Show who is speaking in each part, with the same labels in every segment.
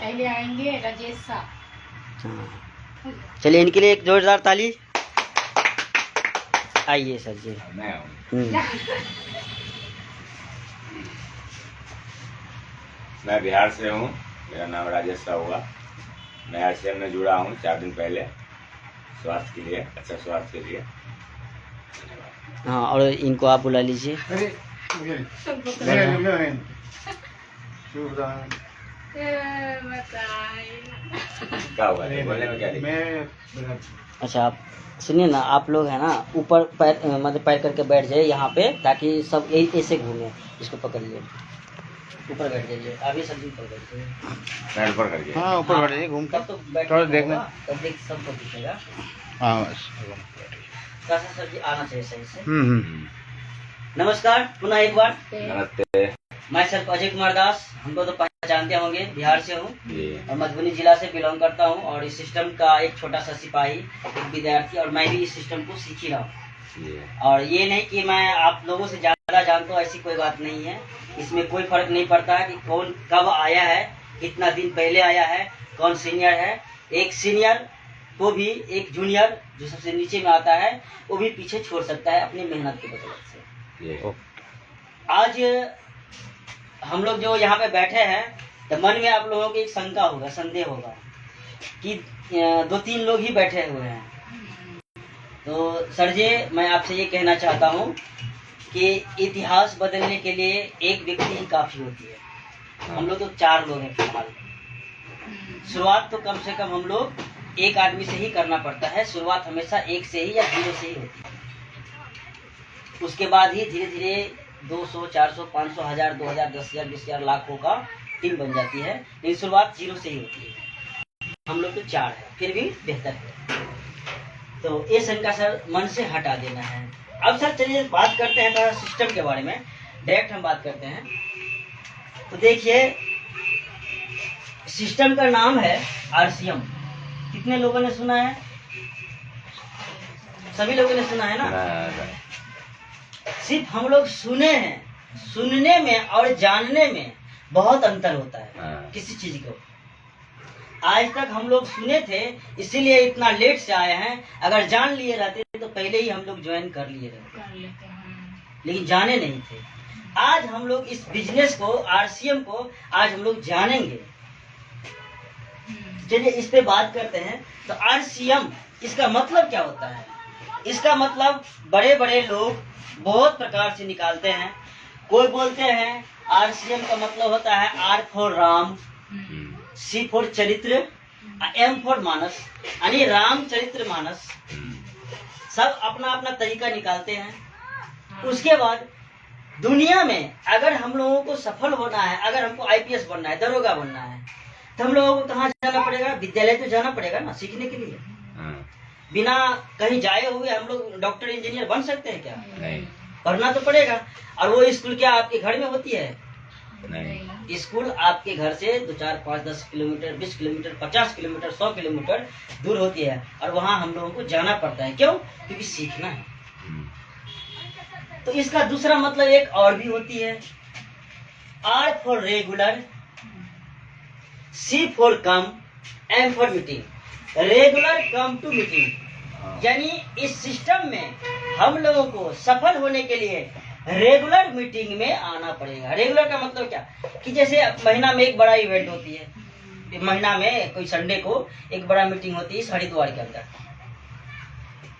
Speaker 1: पहले आएंगे राजेश साहब।
Speaker 2: हाँ, चलिए इनके लिए एक जोरदार ताली। आइए सर जी।
Speaker 3: मैं बिहार से हूँ, मेरा नाम राजेश साहब हुआ। मैं आरसीएम में जुड़ा हूँ 4 दिन पहले, स्वास्थ्य के लिए, अच्छा स्वास्थ्य के लिए।
Speaker 2: हाँ, और इनको आप बुला लीजिए।
Speaker 3: क्या हुआ बोलने में, क्या दिक्कत?
Speaker 2: अच्छा, आप सुनिए ना, आप लोग है ना ऊपर पैर मतलब पैर करके बैठ जाइए यहाँ पे, ताकि सब यही ऐसे घूमे। इसको पकड़िए, ऊपर बैठ जाइए। अभी सब्जी ऊपर बैठ जाइए,
Speaker 3: पैर ऊपर करके।
Speaker 4: हाँ, ऊपर बैठ जाइए घूम
Speaker 2: तब तो बैठ
Speaker 4: थोड़ा देखना।
Speaker 2: तब देख सबको दिखेगा।
Speaker 4: हाँ बस।
Speaker 2: कैसा सब्जी आना चाहिए सही से। नमस्कार पुनः एक बार।
Speaker 3: नमस्ते।
Speaker 2: मैं सर अजय कुमार दास, हमको तो पहचानते होंगे, बिहार से हूँ
Speaker 3: जी।
Speaker 2: और मधुबनी जिला से बिलोंग करता हूँ। और इस सिस्टम का एक छोटा सा सिपाही, एक विद्यार्थी, और मैं भी इस सिस्टम को सीख ही रहा हूँ। और ये नहीं कि मैं आप लोगों से ज़्यादा जानता हूँ, ऐसी कोई बात नहीं है। इसमें कोई फर्क नहीं पड़ता है कि कौन कब आया है, कितना दिन पहले आया है, कौन सीनियर है। एक सीनियर को भी एक जूनियर जो सबसे नीचे में आता है वो भी पीछे छोड़ सकता है अपनी मेहनत की बदौलत से। आज हम लोग जो यहाँ पे बैठे हैं तो मन में आप लोगों की एक शंका होगा, संदेह होगा कि 2-3 लोग ही बैठे हुए हैं। तो सर जी, मैं आपसे ये कहना चाहता हूँ कि इतिहास बदलने के लिए एक व्यक्ति ही काफी होती है। हम लोग तो 4 लोग हैं फिलहाल। शुरुआत तो कम से कम हम लोग एक आदमी से ही करना पड़ता है। शुरुआत हमेशा 1 से ही या 0 से ही होती है। उसके बाद ही धीरे धीरे 200, 400, 500, 1000, 2000, 10,000, 20,000, लाखों का टीम बन जाती है। लेकिन शुरुआत 0 से ही होती है। हम लोग तो 4 है, फिर भी बेहतर है। तो ये शंका सर मन से हटा देना है। अब सर चलिए बात करते हैं थोड़ा सिस्टम के बारे में, डायरेक्ट हम बात करते हैं। तो देखिए, सिस्टम का नाम है आरसीएम। कितने लोगों ने सुना है? सभी लोगों ने सुना है ना? सिर्फ हम लोग सुने हैं। सुनने में और जानने में बहुत अंतर होता है किसी चीज को। आज तक हम लोग सुने थे, इसीलिए इतना लेट से आए हैं। अगर जान लिए रहते तो पहले ही हम लोग ज्वाइन कर लिए रहते, लेकिन जाने नहीं थे। आज हम लोग इस बिजनेस को, आरसीएम को आज हम लोग जानेंगे। चलिए इस पे बात करते हैं। तो आरसीएम, इसका मतलब क्या होता है? इसका मतलब बड़े बड़े लोग बहुत प्रकार से निकालते हैं। कोई बोलते हैं आरसीएम का मतलब होता है R for Ram, C for चरित्र, एम फॉर मानस, यानी राम चरित्र मानस। सब अपना अपना तरीका निकालते हैं। उसके बाद दुनिया में अगर हम लोगों को सफल होना है, अगर हमको आईपीएस बनना है, दरोगा बनना है, तो हम लोगों को कहाँ जाना पड़ेगा? विद्यालय तो जाना पड़ेगा ना सीखने के लिए। बिना कहीं जाए हुए हम लोग डॉक्टर इंजीनियर बन सकते हैं क्या?
Speaker 3: नहीं।
Speaker 2: पढ़ना तो पड़ेगा। और वो स्कूल क्या आपके घर में होती है?
Speaker 3: नहीं।
Speaker 2: स्कूल आपके घर से 2, 4, 5, 10 किलोमीटर, 20 किलोमीटर, 50 किलोमीटर, 100 किलोमीटर दूर होती है। और वहाँ हम लोगों को जाना पड़ता है। क्यों? क्योंकि सीखना है। तो इसका दूसरा मतलब एक और भी होती है, R for regular, C for come, M for meeting. Regular come to meeting, यानी इस सिस्टम में हम लोगों को सफल होने के लिए रेगुलर मीटिंग में आना पड़ेगा। रेगुलर का मतलब क्या कि जैसे महीना में एक बड़ा इवेंट होती है, महीना में कोई संडे को एक बड़ा मीटिंग होती है हरिद्वार के अंदर।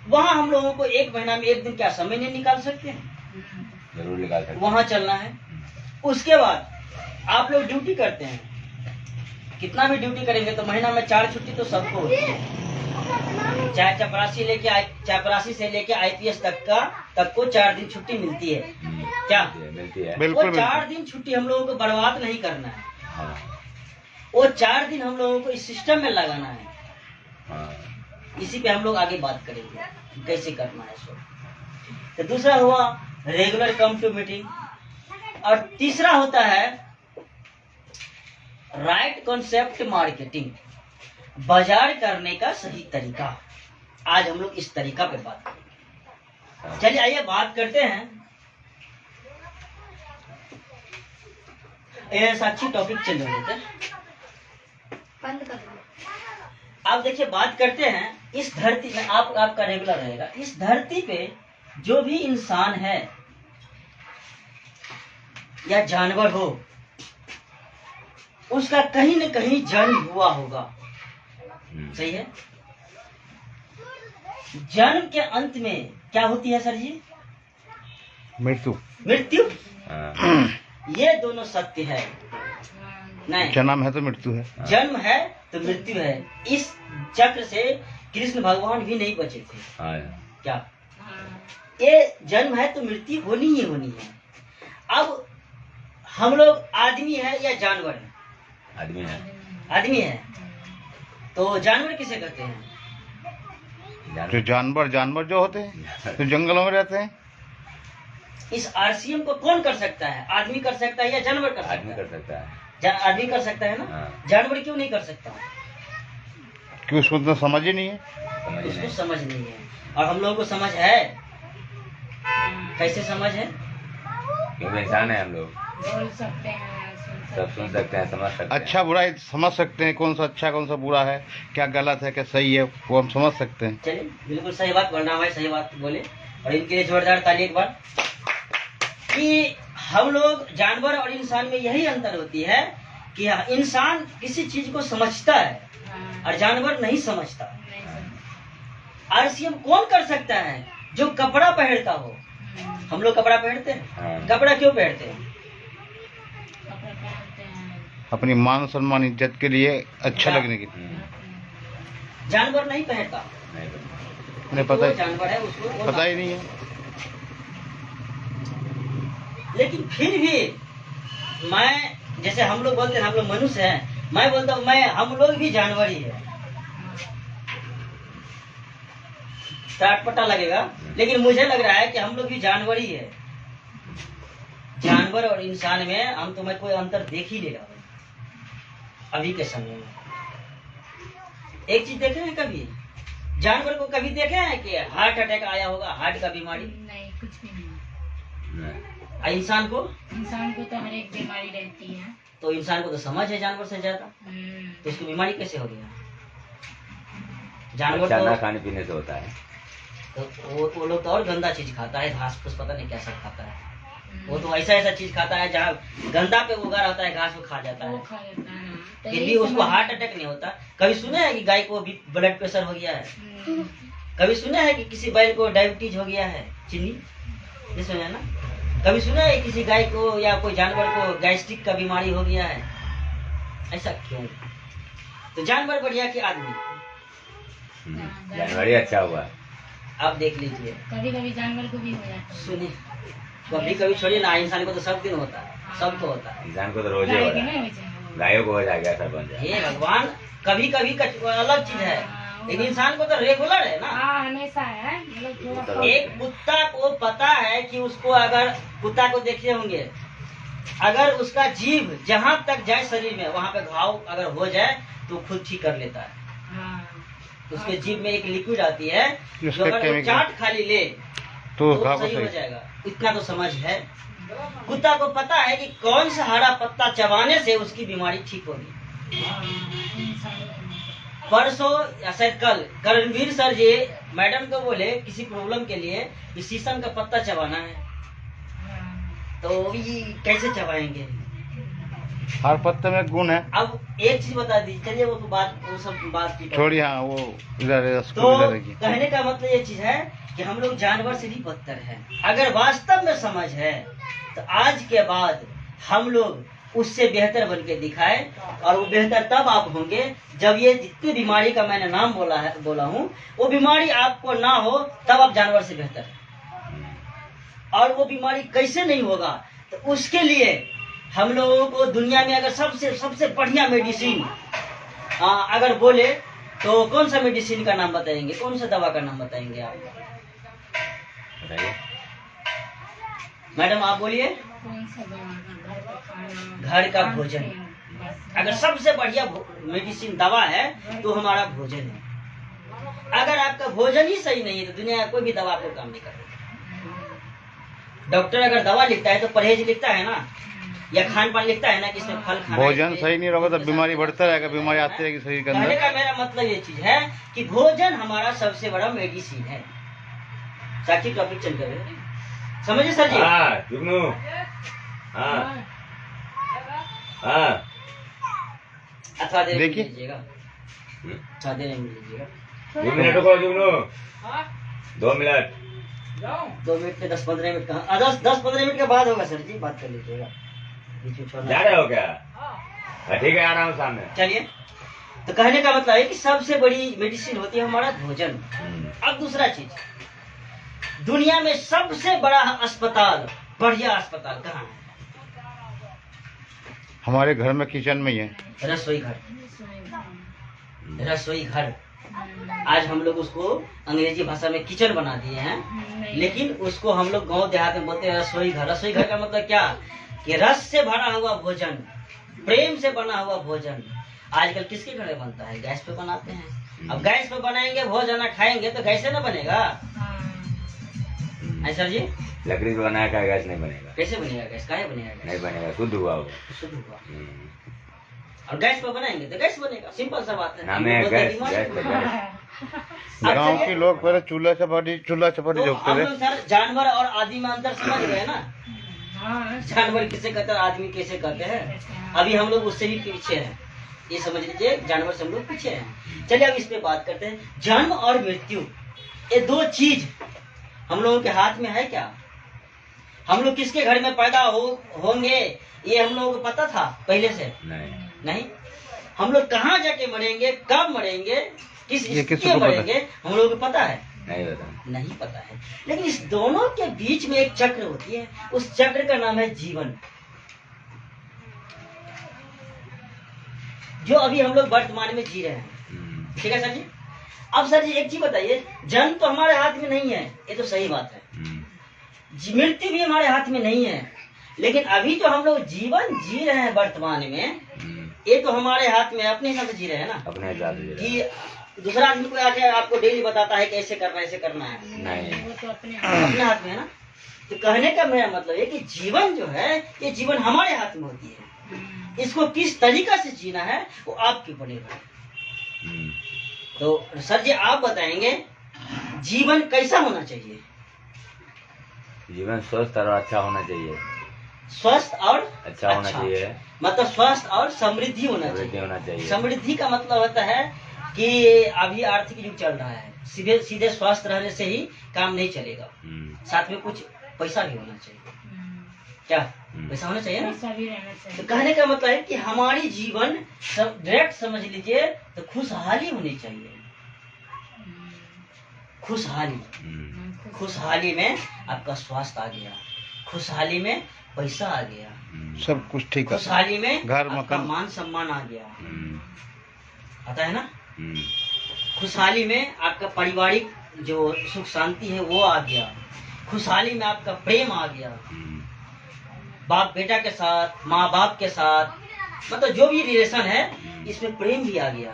Speaker 2: वहाँ हम लोगों को एक महीना में एक दिन क्या समय नहीं निकाल सकते हैं?
Speaker 3: जरूर निकाल सकते।
Speaker 2: वहाँ चलना है। उसके बाद आप लोग ड्यूटी करते हैं, कितना भी ड्यूटी करेंगे तो महीना में 4 छुट्टी तो सबको होती है। चाहे चपरासी से लेके आईपीएस तक को 4 दिन छुट्टी मिलती है। क्या
Speaker 3: मिलती है?
Speaker 2: वो 4 दिन छुट्टी हम लोगों को बर्बाद नहीं करना है। वो 4 दिन हम लोगों को इस सिस्टम में लगाना है। इसी पे हम लोग आगे बात करेंगे कैसे करना है इसको। तो दूसरा हुआ रेगुलर कम टू मीटिंग। और तीसरा होता है राइट कॉन्सेप्ट मार्केटिंग, बाजार करने का सही तरीका। आज हम लोग इस तरीका पे बात करेंगे। चलिए आइए बात करते हैं। ये साक्षी टॉपिक चल रहे थे। आप देखिए बात करते हैं इस धरती में, आपका रेगुलर रहेगा, इस धरती पे जो भी इंसान है या जानवर हो, उसका कहीं न कहीं जन्म हुआ होगा। सही है। जन्म के अंत में क्या होती है सर जी?
Speaker 4: मृत्यु।
Speaker 2: मृत्यु। ये दोनों सत्य है। नहीं,
Speaker 4: जन्म है तो मृत्यु है।
Speaker 2: जन्म है तो मृत्यु है। इस चक्र से कृष्ण भगवान भी नहीं बचे थे। क्या ये जन्म है तो मृत्यु होनी ही होनी है। अब हम लोग आदमी है या जानवर है?
Speaker 3: आदमी है।
Speaker 2: आदमी है तो जानवर किसे कहते हैं?
Speaker 4: जो जानवर जो होते हैं तो जंगलों में रहते हैं।
Speaker 2: इस आरसीएम को कौन कर सकता है? आदमी कर सकता है या जानवर कर सकता है?
Speaker 3: आदमी कर सकता है।
Speaker 2: आदमी कर सकता है ना।
Speaker 3: हाँ।
Speaker 2: जानवर क्यों नहीं कर सकता?
Speaker 4: क्यों? उसको तो समझ ही नहीं है।
Speaker 2: उसको समझ नहीं है। और हम लोगों को समझ है। कैसे समझ है?
Speaker 3: क्योंकि इंसान है हम लोग,
Speaker 1: बोल सकते हैं,
Speaker 3: सब सुन सकते हैं, समझ सकते हैं।
Speaker 4: अच्छा बुरा समझ सकते हैं, कौन सा अच्छा कौन सा बुरा है, क्या गलत है क्या सही है, वो हम समझ सकते हैं।
Speaker 2: चलिए बिल्कुल सही बात, वरना भाई सही बात बोले। और इनके लिए जोरदार ताली एक बार। कि हम लोग जानवर और इंसान में यही अंतर होती है कि इंसान किसी चीज को समझता है और जानवर नहीं समझता। आरसीएम कौन कर सकता है? जो कपड़ा पहनता हो। हम लोग कपड़ा पहनते हैं। कपड़ा क्यों पहनते हैं?
Speaker 4: अपनी मान सम्मान इज्जत के लिए, अच्छा लगने के लिए।
Speaker 2: जानवर नहीं पहनता।
Speaker 4: उन्हें पता ही
Speaker 2: जानवर है, उसको
Speaker 4: पता ही नहीं है।
Speaker 2: लेकिन फिर भी मैं, जैसे हम लोग बोलते हैं हम लोग मनुष्य हैं, मैं बोलता हूँ हम लोग भी जानवर ही है। पता लगेगा, लेकिन मुझे लग रहा है कि हम लोग भी जानवर ही है। जानवर और इंसान में हम तुम्हें कोई अंतर देख ही नहीं रहा अभी के समय में। एक चीज देखे हैं कभी? जानवर को कभी देखे हैं कि हार्ट अटैक आया होगा, हार्ट का बीमारी?
Speaker 1: नहीं, कुछ भी नहीं।
Speaker 2: इंसान को
Speaker 1: तो हर एक बीमारी रहती है।
Speaker 2: तो इंसान को तो समझ है जानवर से ज्यादा, तो इसको बीमारी कैसे हो गया? जानवर तो
Speaker 3: खाने पीने से होता है।
Speaker 2: तो वो लोग तो और गंदा चीज खाता है, घास फूस पता नहीं क्या सब खाता है। वो तो ऐसा चीज खाता है जहाँ गंदा पे उगा रहता है, घास वो खा जाता है। फिर भी उसको हार्ट अटैक नहीं होता। कभी सुने हैं कि गाय को भी ब्लड प्रेशर हो गया है? कभी सुने हैं कि किसी बैल को डायबिटीज हो गया है, चीनी? ये सुने ना? कभी सुना है किसी गाय को या कोई जानवर को गैस्ट्रिक का बीमारी हो गया है? ऐसा क्यों? तो जानवर बढ़िया कि आदमी?
Speaker 3: जानवर ही अच्छा हुआ।
Speaker 2: आप देख लीजिए,
Speaker 1: कभी कभी जानवर को भी हो जाता है।
Speaker 2: सुनिए, कभी कभी छोड़िए ना, इंसान को तो सब दिन होता है, सबको होता है।
Speaker 3: इंसान को तो रोज ही हो रहा है, गायों को हो जाएगा ऐसा बन जाए।
Speaker 2: ये भगवान, कभी कभी अलग चीज है, लेकिन इंसान को तो रेगुलर है ना।
Speaker 1: हमेशा है।
Speaker 2: एक कुत्ता को पता है कि उसको, अगर कुत्ता को देखे होंगे, अगर उसका जीभ जहाँ तक जाए शरीर में, वहाँ पे घाव अगर हो जाए तो खुद ठीक कर लेता है। उसके जीभ में एक लिक्विड आती है, जो अगर वो चाट खाली ले तो सही हो जाएगा। इतना तो समझ है। कुत्ता को पता है कि कौन सा हरा पत्ता चबाने से उसकी बीमारी ठीक होगी। परसों या शायद कल रणवीर सर जी मैडम को बोले किसी प्रॉब्लम के लिए कि शीशम का पत्ता चबाना है, तो ये कैसे चबाएंगे?
Speaker 4: हर पत्ते में गुण है।
Speaker 2: अब एक चीज बता दीजिए, चलिए वो सब बात की
Speaker 4: छोड़िए। हाँ, वो इधर
Speaker 2: तो कहने का मतलब ये चीज है कि हम लोग जानवर से भी बदतर हैं। अगर वास्तव में समझ है तो आज के बाद हम लोग उससे बेहतर बन के दिखाए, और वो बेहतर तब आप होंगे जब ये जितनी बीमारी का मैंने नाम बोला हूँ वो बीमारी आपको ना हो, तब आप जानवर से बेहतर है। और वो बीमारी कैसे नहीं होगा, तो उसके लिए हम लोगों को दुनिया में अगर सबसे बढ़िया मेडिसिन अगर बोले तो कौन सा मेडिसिन का नाम बताएंगे? कौन सा दवा का नाम बताएंगे आप? मैडम आप बोलिए। घर का भोजन अगर सबसे बढ़िया मेडिसिन दवा है तो हमारा भोजन है। अगर आपका भोजन ही सही नहीं है तो दुनिया का कोई भी दवा आपको काम नहीं करेगा। डॉक्टर अगर दवा लिखता है तो परहेज लिखता है ना, या खान पान लिखता है ना कि इसमें फल खाना है,
Speaker 4: भोजन सही नहीं रहोगा तो बीमारी बढ़ता रहेगा, बीमारी आती रहेगी शरीर के
Speaker 2: कहने
Speaker 4: अंदर।
Speaker 2: का मेरा मतलब ये चीज है कि भोजन हमारा सबसे बड़ा मेडिसिन है। साक्षी टॉपिक चल कर समझिए सर जी।
Speaker 3: हाँ जुगनू, हाँ हाँ
Speaker 2: अथवा देर में
Speaker 4: देखिए।
Speaker 2: लीजिएगा, अथवा देर में लीजिएगा।
Speaker 3: 2 मिनट रुको जुगनू, 2 मिनट।
Speaker 2: 2 मिनट में 10-15 मिनट कहाँ, 10-15 मिनट के बाद होगा सर जी, बात कर लीजिएगा, बीच में छोड़ना।
Speaker 3: जा रहे हो क्या? हाँ, ठीक है, आ रहा हूँ सामने।
Speaker 2: चलिए, तो कहने का मतलब है कि सबसे बड़ी मेडिसिन होती है हमारा भोजन। अब दूसरा चीज, दुनिया में सबसे बड़ा अस्पताल, बढ़िया अस्पताल कहाँ है?
Speaker 4: हमारे घर में किचन में ही है।
Speaker 2: रसोई घर। रसोई घर, आज हम लोग उसको अंग्रेजी भाषा में किचन बना दिए हैं, लेकिन उसको हम लोग गांव देहात में बोलते हैं रसोई घर। रसोई घर का मतलब क्या कि रस से भरा हुआ भोजन, प्रेम से बना हुआ भोजन। आजकल किसके घर में बनता है? गैस पे बनाते हैं। अब गैस पे बनाएंगे भोजन खाएंगे तो कैसे ना बनेगा? सर जी,
Speaker 3: लकड़ी से बनाया का गैस नहीं बनेगा।
Speaker 2: कैसे बनेगा गैस? काहे बनेगा गैस?
Speaker 3: नहीं बनेगा, शुद्ध हुआ होगा।
Speaker 2: शुद्ध हुआ। और गैस पे बनाएंगे तो गैस बनेगा, सिंपल सा बात है।
Speaker 3: नाम है गैस, गैस पे गैस।
Speaker 4: गाँव के लोग पहले चूल्हा चपाटी
Speaker 2: तो
Speaker 4: जोकते
Speaker 2: हम
Speaker 4: थे।
Speaker 2: लोग सर जानवर और आदमी में अंतर समझ गए ना? जानवर किसे कहते हैं, आदमी कैसे कहते हैं? अभी हम लोग उससे भी पीछे हैं, ये समझ लीजिए, जानवर से हम लोग पीछे हैं। चलिए अब इस पे बात करते हैं। जन्म और मृत्यु, ये दो चीज हम लोगों के हाथ में है क्या? हम लोग किसके घर में पैदा होंगे ये हम लोगों को पता था पहले से? नहीं। हम लोग कहाँ जाके मरेंगे, कब मरेंगे, किस स्थिति में मरेंगे, हम लोगों को पता है? नहीं पता है। लेकिन इस दोनों के बीच में एक चक्र होती है, उस चक्र का नाम है जीवन, जो अभी हम लोग वर्तमान में जी रहे हैं। ठीक है सर जी? अब सर जी एक चीज बताइए, जन्म तो हमारे हाथ में नहीं है, ये तो सही बात है। मृत्यु भी हमारे हाथ में नहीं है, लेकिन अभी जो हम लोग जीवन जी रहे हैं वर्तमान में, ये तो हमारे हाथ में, अपने हिसाब से जी रहे हैं ना?
Speaker 3: अपने हिसाब से
Speaker 2: कि दूसरा आदमी को आके आपको डेली बताता है कि ऐसे करना है, ऐसे करना है?
Speaker 3: नहीं,
Speaker 1: वो तो अपने
Speaker 2: अपने हाथ में है ना? तो कहने का मेरा मतलब है कि जीवन जो है, ये जीवन हमारे हाथ में होती है। इसको किस तरीका से जीना है वो आपके ऊपर निर्भर है। तो सर जी आप बताएंगे जीवन कैसा होना चाहिए?
Speaker 3: जीवन स्वस्थ और अच्छा होना चाहिए।
Speaker 2: स्वस्थ और
Speaker 3: अच्छा होना चाहिए,
Speaker 2: मतलब स्वस्थ और समृद्धि होना
Speaker 3: समृद्धि होना चाहिए।
Speaker 2: समृद्धि का मतलब होता है कि अभी आर्थिक युग चल रहा है, सीधे स्वस्थ रहने से ही काम नहीं चलेगा, साथ में कुछ पैसा भी होना चाहिए। क्या पैसा होना चाहिए ना?
Speaker 1: पैसा भी रहना चाहिए।
Speaker 2: तो कहने का मतलब है कि हमारी जीवन डायरेक्ट समझ लीजिए तो खुशहाली होनी चाहिए। खुशहाली, खुशहाली में आपका स्वास्थ्य आ गया, खुशहाली में पैसा आ गया,
Speaker 4: सब कुछ ठीक है।
Speaker 2: खुशहाली में
Speaker 4: घर
Speaker 2: आपका
Speaker 4: मकान
Speaker 2: मान सम्मान आ गया, आता है ना? खुशहाली में आपका पारिवारिक जो सुख शांति है वो आ गया, खुशहाली में आपका प्रेम आ गया, बाप बेटा के साथ, माँ बाप के साथ, मतलब जो भी रिलेशन है इसमें प्रेम भी आ गया,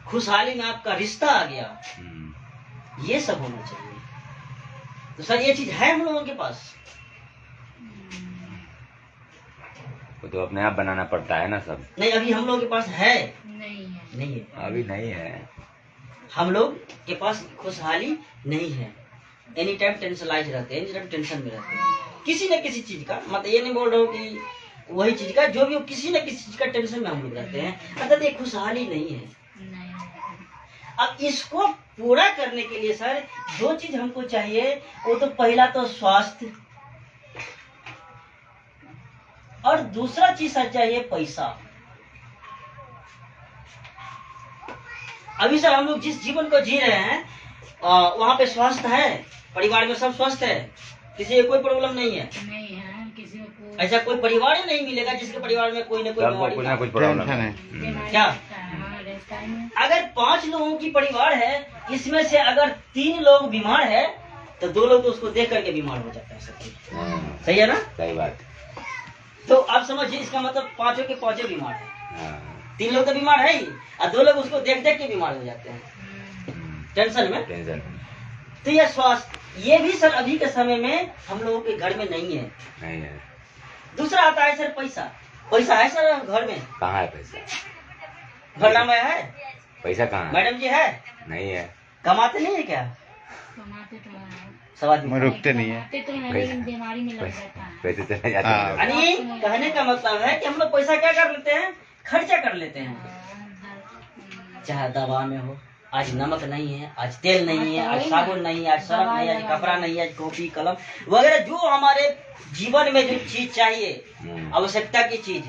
Speaker 2: खुशहाली में आपका रिश्ता आ गया, ये सब होना चाहिए। तो सर ये चीज है हम लोगों के पास?
Speaker 3: वो तो अपने आप बनाना पड़ता है ना सब।
Speaker 2: नहीं, अभी हम लोगों के पास है?
Speaker 1: नहीं है।
Speaker 3: अभी नहीं है।
Speaker 2: हम लोग के पास खुशहाली नहीं है, एनी टाइम टेंशनलाइज रहते हैं, एनी टाइम टेंशन में रहते हैं, किसी न किसी चीज का। मतलब ये नहीं बोल रहा हूँ कि वही चीज का, जो भी हो किसी न किसी चीज का टेंशन में हम लोग रहते हैं, अर्थात ये खुशहाली नहीं है। अब इसको पूरा करने के लिए सर दो चीज हमको चाहिए, वो तो पहला तो स्वास्थ्य, और दूसरा चीज सर चाहिए पैसा। अभी सर हम लोग जिस जीवन को जी रहे हैं वहाँ पे स्वास्थ्य है, परिवार में सब स्वस्थ है, किसी को कोई प्रॉब्लम नहीं है।
Speaker 1: किसी को
Speaker 2: ऐसा कोई परिवार ही नहीं मिलेगा जिसके परिवार में कोई न कोई बीमारी
Speaker 3: कुछ
Speaker 2: ना
Speaker 3: ना कुछ प्रॉब्लम
Speaker 4: टेंशन
Speaker 3: है।
Speaker 4: है।
Speaker 2: क्या?
Speaker 1: रहता है।
Speaker 2: अगर 5 लोगों की परिवार है, इसमें से अगर 3 लोग बीमार है तो 2 लोग तो उसको देख करके बीमार हो जाता है। सही है ना?
Speaker 3: सही बात।
Speaker 2: तो आप समझिए, इसका मतलब 5 के 5 बीमार है, 3 लोग तो बीमार है ही, और 2 लोग उसको देख देख के बीमार हो जाते हैं टेंशन में।
Speaker 3: टेंशन
Speaker 2: तो यह स्वास्थ्य, ये भी सर अभी के समय में हम लोगों के घर में नहीं है।
Speaker 3: नहीं है।
Speaker 2: दूसरा आता है सर पैसा। पैसा है सर घर में?
Speaker 3: कहाँ है पैसा?
Speaker 2: घर नाम है?
Speaker 3: पैसा कहाँ है?
Speaker 2: मैडम जी है?
Speaker 3: नहीं है।
Speaker 2: कमाते नहीं है क्या?
Speaker 1: कमाते तो हैं।
Speaker 2: सब आदमी
Speaker 4: रुकते नहीं है।
Speaker 1: कमाते तो हैं, लेकिन बीमारी में लग जाता है।
Speaker 3: पैसे चले जाते
Speaker 4: हाँ।
Speaker 3: हैं।
Speaker 2: यानी कहने का मतलब है कि हम लोग पैसा क्या कर लेते हैं? खर्चा कर लेते हैं। चाहे दवा में हो, आज नमक नहीं है, आज तेल नहीं है, आज साबुन नहीं है, आज सर्फ नहीं है, आज कपड़ा नहीं है, आज कॉपी कलम वगैरह जो हमारे जीवन में जो चीज चाहिए, आवश्यकता की चीज,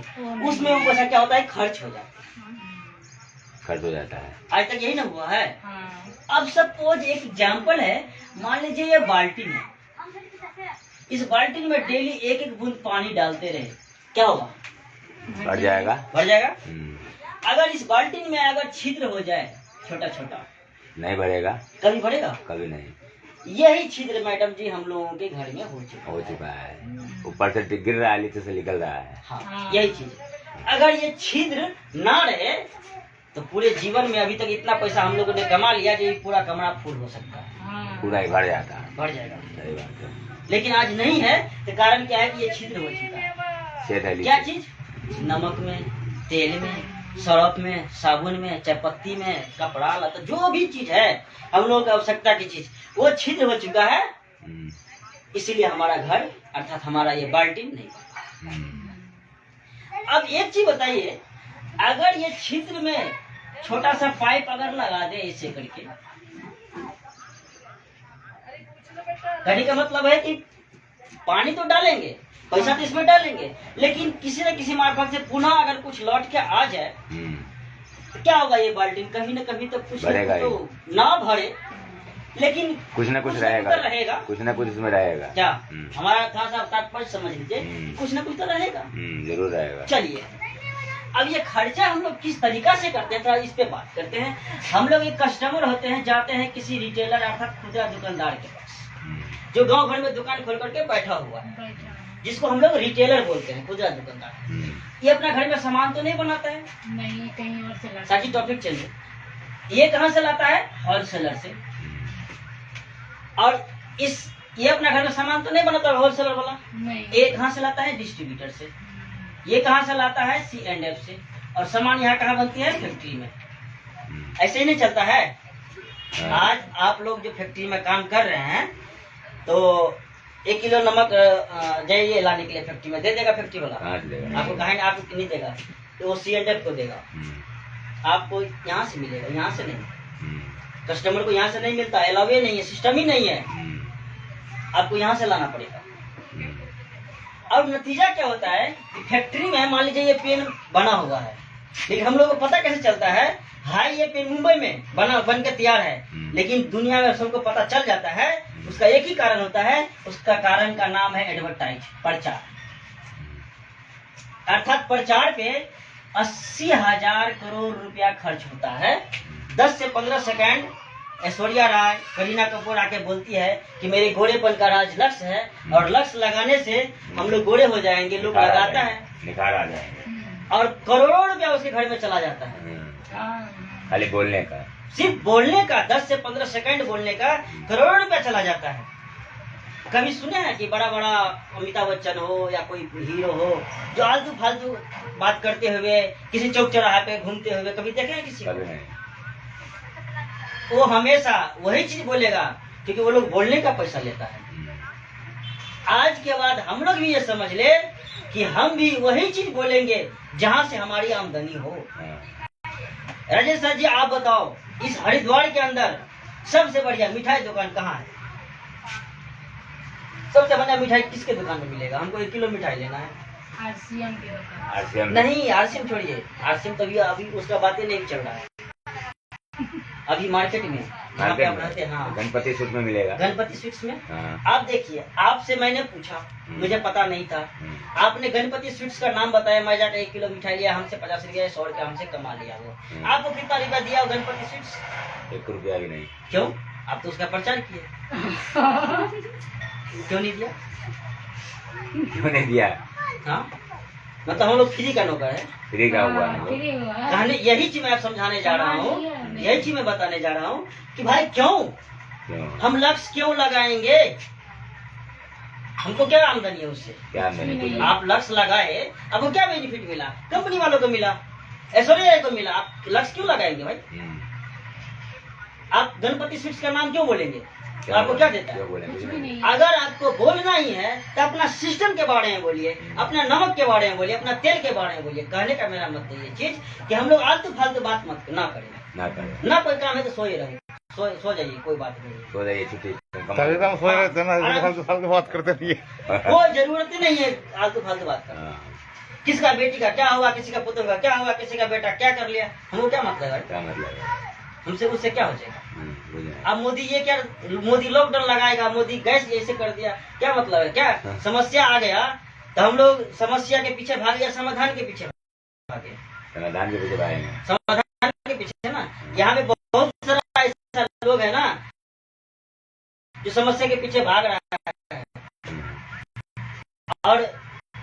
Speaker 2: उसमें वो पैसा क्या होता है? खर्च हो जाता है।
Speaker 3: खर्च हो जाता है।
Speaker 2: आज तक यही ना हुआ है।
Speaker 1: हाँ।
Speaker 2: अब सपोज एक एग्जाम्पल है, मान लीजिए ये बाल्टी है, इस बाल्टी में डेली एक एक बूंद पानी डालते रहे, क्या होगा?
Speaker 3: बढ़ जाएगा।
Speaker 2: बढ़ जाएगा। अगर इस बाल्टी में अगर छिद्र हो जाए छोटा छोटा,
Speaker 3: नहीं बढ़ेगा।
Speaker 2: कभी बढ़ेगा?
Speaker 3: कभी नहीं।
Speaker 2: यही छिद्र मैडम जी हम लोगों के घर में हो चुका
Speaker 3: है। ऊपर से गिर रहा है, नीचे से निकल रहा है।
Speaker 2: हाँ, यही चीज। अगर ये छिद्र ना रहे तो पूरे जीवन में अभी तक इतना पैसा हम लोगों ने कमा लिया कि पूरा कमरा फुल हो सकता है,
Speaker 3: पूरा ही बढ़ जाता है।
Speaker 2: बढ़ जाएगा।
Speaker 3: सही बात है।
Speaker 2: लेकिन आज नहीं है तो कारण क्या है कि ये छिद्र हो चुका है। क्या चीज? नमक में, तेल में, सर्फ में, साबुन में, चायपत्ती में, कपड़ा लता, जो भी चीज है हम लोगों की आवश्यकता की चीज, वो छिद्र हो चुका है। इसीलिए हमारा घर अर्थात हमारा ये बाल्टी नहीं बना। अब एक चीज बताइए, अगर ये छिद्र में छोटा सा पाइप अगर लगा दे ऐसे करके, कहने का मतलब है कि पानी तो डालेंगे, पैसा तो इसमें डालेंगे, लेकिन किसी न किसी मार्फत से पुनः अगर कुछ लौट के आ जाए तो क्या होगा? ये बाल्टी कभी न कभी तो कुछ तो ना भरे, लेकिन
Speaker 3: कुछ न कुछ रहेगा। कुछ न कुछ इसमें रहेगा।
Speaker 2: क्या हमारा थोड़ा सा तात्पर्य समझ लीजिए, कुछ न कुछ तो रहेगा।
Speaker 3: जरूर रहेगा।
Speaker 2: चलिए, अब ये खर्चा हम लोग किस तरीका से करते हैं, इस पे बात करते हैं। हम लोग एक कस्टमर होते हैं, जाते हैं किसी रिटेलर अर्थात खुदरा दुकानदार के पास, जो गांव भर में दुकान खोल करके बैठा हुआ है, जिसको हम लोग रिटेलर बोलते हैं, खुदरा दुकानदार। ये अपना घर में सामान तो नहीं बनाता है,
Speaker 1: नहीं, कहीं और से लाता
Speaker 2: साची टॉपिक चलिए। ये कहाँ से लाता है? होलसेलर से। और ये अपना घर में सामान तो नहीं बनाता होलसेलर वाला,
Speaker 1: नहीं।
Speaker 2: ये कहाँ से लाता है? डिस्ट्रीब्यूटर से। ये कहाँ से लाता है? C&F से। और सामान यहाँ कहाँ बनती है? फैक्ट्री में। ऐसे ही नहीं चलता है। आज आप लोग जो फैक्ट्री में काम कर रहे हैं, तो 1 किलो नमक जाइए लाने के लिए फैक्ट्री में, दे देगा फैक्ट्री वाला? आपको कहेंगे, आपको नहीं देगा, तो वो C&F को देगा। आपको यहाँ से मिलेगा, यहाँ से नहीं। कस्टमर को यहाँ से नहीं मिलता, अलावे नहीं है, सिस्टम ही नहीं है, आपको यहाँ से लाना पड़ेगा। अब नतीजा क्या होता है कि फैक्ट्री में मान लीजिए ये पेन बना हुआ है, लेकिन हम लोग को पता कैसे चलता है? हाई ये पेन मुंबई में बन के तैयार है, लेकिन दुनिया में सबको पता चल जाता है। उसका एक ही कारण होता है, उसका कारण का नाम है एडवर्टाइज, प्रचार। अर्थात प्रचार पे 80,000 करोड़ रुपया खर्च होता है। 10 से 15 सेकंड ऐश्वर्या राय, करीना कपूर आके बोलती है कि मेरे गोरेपन का राज लक्स है, और लक्स लगाने से हम लोग गोरे हो जाएंगे, लोग लगाता है,
Speaker 3: निखार आ जाएंगे,
Speaker 2: और करोड़ों रुपया उसके घर में चला जाता है।
Speaker 3: खाली बोलने का,
Speaker 2: सिर्फ बोलने का, 10 से 15 सेकंड बोलने का करोड़ों रुपया चला जाता है। कभी सुने हैं कि बड़ा बड़ा अमिताभ बच्चन हो या कोई हीरो हो जो आलतू फालतू बात करते हुए किसी चौक चौराहे पे घूमते हुए कभी देखे हैं किसी को? वो हमेशा वही चीज बोलेगा, क्योंकि वो लोग बोलने का पैसा लेता है। आज के बाद हम लोग भी ये समझ ले कि हम भी वही चीज बोलेंगे जहां से हमारी आमदनी हो। राजेश सर जी, आप बताओ, इस हरिद्वार के अंदर सबसे बढ़िया मिठाई दुकान कहाँ है? सबसे बढ़िया मिठाई किसके दुकान में मिलेगा? हमको 1 किलो मिठाई लेना है।
Speaker 1: RCM की दुकान।
Speaker 2: नहीं, RCM छोड़िए, RCM तो अभी उसका बातें नहीं चल रहा है। अभी मार्केट में जहाँ पे आप रहते हैं, हाँ,
Speaker 3: गणपति स्वीट्स में मिलेगा।
Speaker 2: गणपति स्वीट्स में।
Speaker 3: हाँ।
Speaker 2: आप देखिए, आपसे मैंने पूछा, मुझे पता नहीं था, आपने गणपति स्वीट्स का नाम बताया, मैं जाकर 1 किलो मिठाई लिया, हमसे 50 रुपया 100 रुपया हमसे कमा लिया। वो आपको कितना रुपया दिया गणपति स्वीट्स?
Speaker 3: 1 रुपया भी नहीं।
Speaker 2: क्यों? आप तो उसका प्रचार किए। क्यों नहीं दिया?
Speaker 3: क्यों नहीं दिया?
Speaker 2: हाँ, मतलब हम लोग फ्री का नौकर है,
Speaker 3: फ्री का हुआ है।
Speaker 1: फ्री हुआ है।
Speaker 2: कहने यही चीज मैं समझाने जा रहा हूँ, यही चीज मैं बताने जा रहा हूँ कि भाई क्यों हम लक्ष्य क्यों लगाएंगे? हमको क्या आमदनी है उससे?
Speaker 3: क्या आमदनी कुछ नहीं।
Speaker 2: आप लक्ष्य लगाए, आपको क्या बेनिफिट मिला? कंपनी वालों को मिला, ऐश्वर्या को मिला। आप लक्ष्य क्यों लगाएंगे भाई? आप गणपति स्वीट्स का नाम क्यों बोलेंगे? आपको क्या देता है?
Speaker 1: कुछ भी नहीं।
Speaker 2: अगर आपको बोलना ही है तो अपना सिस्टम के बारे में बोलिए, अपना नमक के बारे में बोलिए, अपना तेल के बारे में बोलिए। कहने का मेरा मतलब ये चीज कि हम लोग आलतू फालतू बात मत ना करें। ना कोई काम है तो सोए रहे, सो जाइए, कोई बात नहीं।
Speaker 3: सो जाइए, छुट्टी।
Speaker 4: तभी तो हम सोच रहे थे ना, फालतू बात करते नहीं है।
Speaker 2: कोई जरूरत ही नहीं है आलतू फालतू बात करना। किसका बेटी का क्या हुआ, किसी का पुत्र का क्या हुआ, किसी का बेटा क्या कर लिया, हमको क्या मतलब है?
Speaker 3: क्या मतलब है?
Speaker 2: हमसे उससे क्या हो जाएगा? अब मोदी ये क्या, मोदी लॉकडाउन लगाएगा, मोदी गैस ऐसे कर दिया, क्या मतलब है? क्या समस्या आ गया तो हम लोग समस्या के पीछे भाग या समाधान के पीछे भागे?
Speaker 3: समाधान के पीछे भागेंगे।
Speaker 2: समाधान के पीछे ना। यहाँ पे बहुत सारा ऐसा लोग है ना जो समस्या के पीछे भाग रहा है, और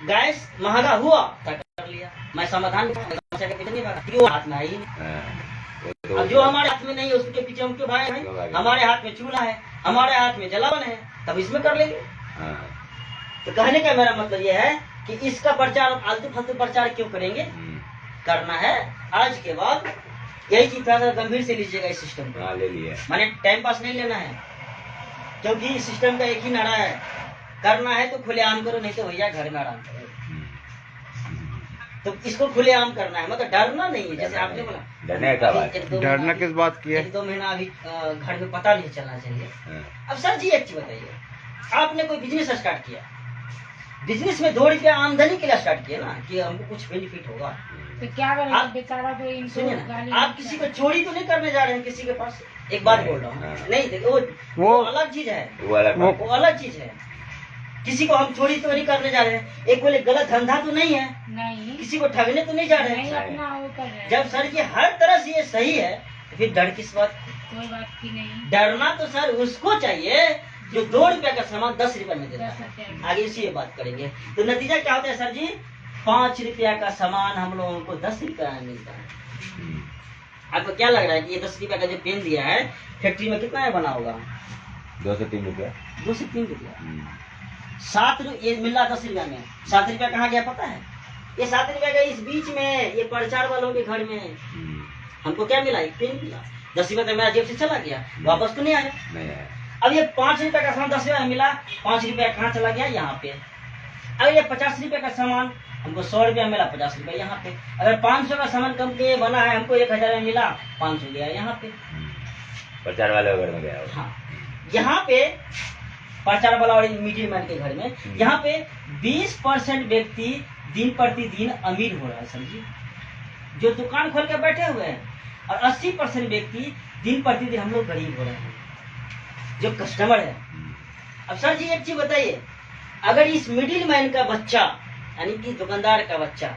Speaker 2: गैस महंगा हुआ तो कर लिया। मैं समाधान समस्या के पीछे नहीं भागा, क्यों? हाथ में आई। अब जो हमारे हाथ में नहीं है उसके पीछे हम क्यों भागे हैं? हमारे हाथ में चूल्हा है, हमारे हाथ में जलावन है, तब इसमें कर लेंगे। तो कहने का मेरा मतलब यह है कि इसका प्रचार, आलतू फालतू प्रचार क्यों करेंगे? करना है आज के बाद यही चीज थोड़ा गंभीर से लीजिएगा इस सिस्टम को।
Speaker 3: ले लिया,
Speaker 2: माने टाइम पास नहीं लेना है, क्योंकि इस सिस्टम का एक ही नारा है, करना है तो खुलेआम करो, नहीं तो भैया घर में आराम करो। तो इसको खुलेआम करना है, मतलब डरना नहीं है। जैसे आपने बोला
Speaker 3: डरने का बात,
Speaker 4: डरना किस बात की है?
Speaker 2: 1-2 महीना अभी घर में पता नहीं चलना चाहिए। अब सर जी एक चीज बताइए, आपने कोई बिजनेस स्टार्ट किया, बिजनेस में 2 रुपया आमदनी के लिए स्टार्ट किया ना, कि हमको कुछ बेनिफिट होगा,
Speaker 1: तो क्या करें?
Speaker 2: आप-
Speaker 1: बेचारा तो इनको
Speaker 2: सुनिए
Speaker 1: गाली
Speaker 2: ना, आप किसी को चोरी तो नहीं करने जा रहे हैं किसी के पास। एक बात बोल रहा हूँ, नहीं देखो वो अलग चीज है,
Speaker 3: वो अलग बात।
Speaker 2: वो अलग चीज है। किसी को हम चोरी तो नहीं करने जा रहे हैं, एक बोले गलत धंधा तो नहीं है,
Speaker 1: नहीं,
Speaker 2: किसी को ठगने तो नहीं जा रहे
Speaker 1: नहीं
Speaker 2: हैं।
Speaker 1: अपना वो कर रहे हैं।
Speaker 2: जब सर जी हर तरह से ये सही है तो फिर डर किस बात?
Speaker 1: कोई बात की नहीं।
Speaker 2: डरना तो सर उसको चाहिए जो 2 रुपया का सामान 10 रुपया में देता
Speaker 1: 10
Speaker 2: है।
Speaker 1: रुपया में।
Speaker 2: आगे इसी बात करेंगे तो नतीजा क्या होता है सर जी? 5 रुपया का सामान हम लोगों को 10 रुपया में मिलता है। आपको क्या लग रहा है कि ये 10 रुपया का जो पेन दिया है फैक्ट्री में कितना में बना होगा?
Speaker 3: 2 से 3 रुपया।
Speaker 2: 2 से 3 रुपया। 7 ये मिल रहा 10 रुपया में, 7 रुपया कहाँ गया पता है? ये 7 रुपया का इस बीच में ये प्रचार वालों के घर में हमको क्या मिला? एक पेन मिला। 10 रुपया तो मेरा जेब से चला गया, वापस तो नहीं आया।
Speaker 3: नहीं आया।
Speaker 2: अब ये 5 रुपया का सामान 10 रुपया में मिला, 5 रुपया कहाँ चला गया? यहाँ पे। अगर ये 50 रुपया का सामान हमको 100 रुपया मिला, 50 रुपया यहाँ पे। अगर 500 का सामान कंपनी में बना है, हमको 1000 में मिला, 500 गया यहाँ पे।
Speaker 3: प्रचार वाले घर में गया वो।
Speaker 2: हाँ, यहाँ पे प्रचार वाला और मिडिल मैन के घर में यहाँ पे 20% व्यक्ति दिन प्रतिदिन अमीर हो रहा है सर जी, जो दुकान खोल के बैठे हुए हैं, और 80% व्यक्ति दिन प्रतिदिन हम लोग गरीब हो रहे हैं, जो कस्टमर है। अब सर जी एक चीज बताइए, अगर इस मिडिल मैन का बच्चा यानी कि दुकानदार का बच्चा,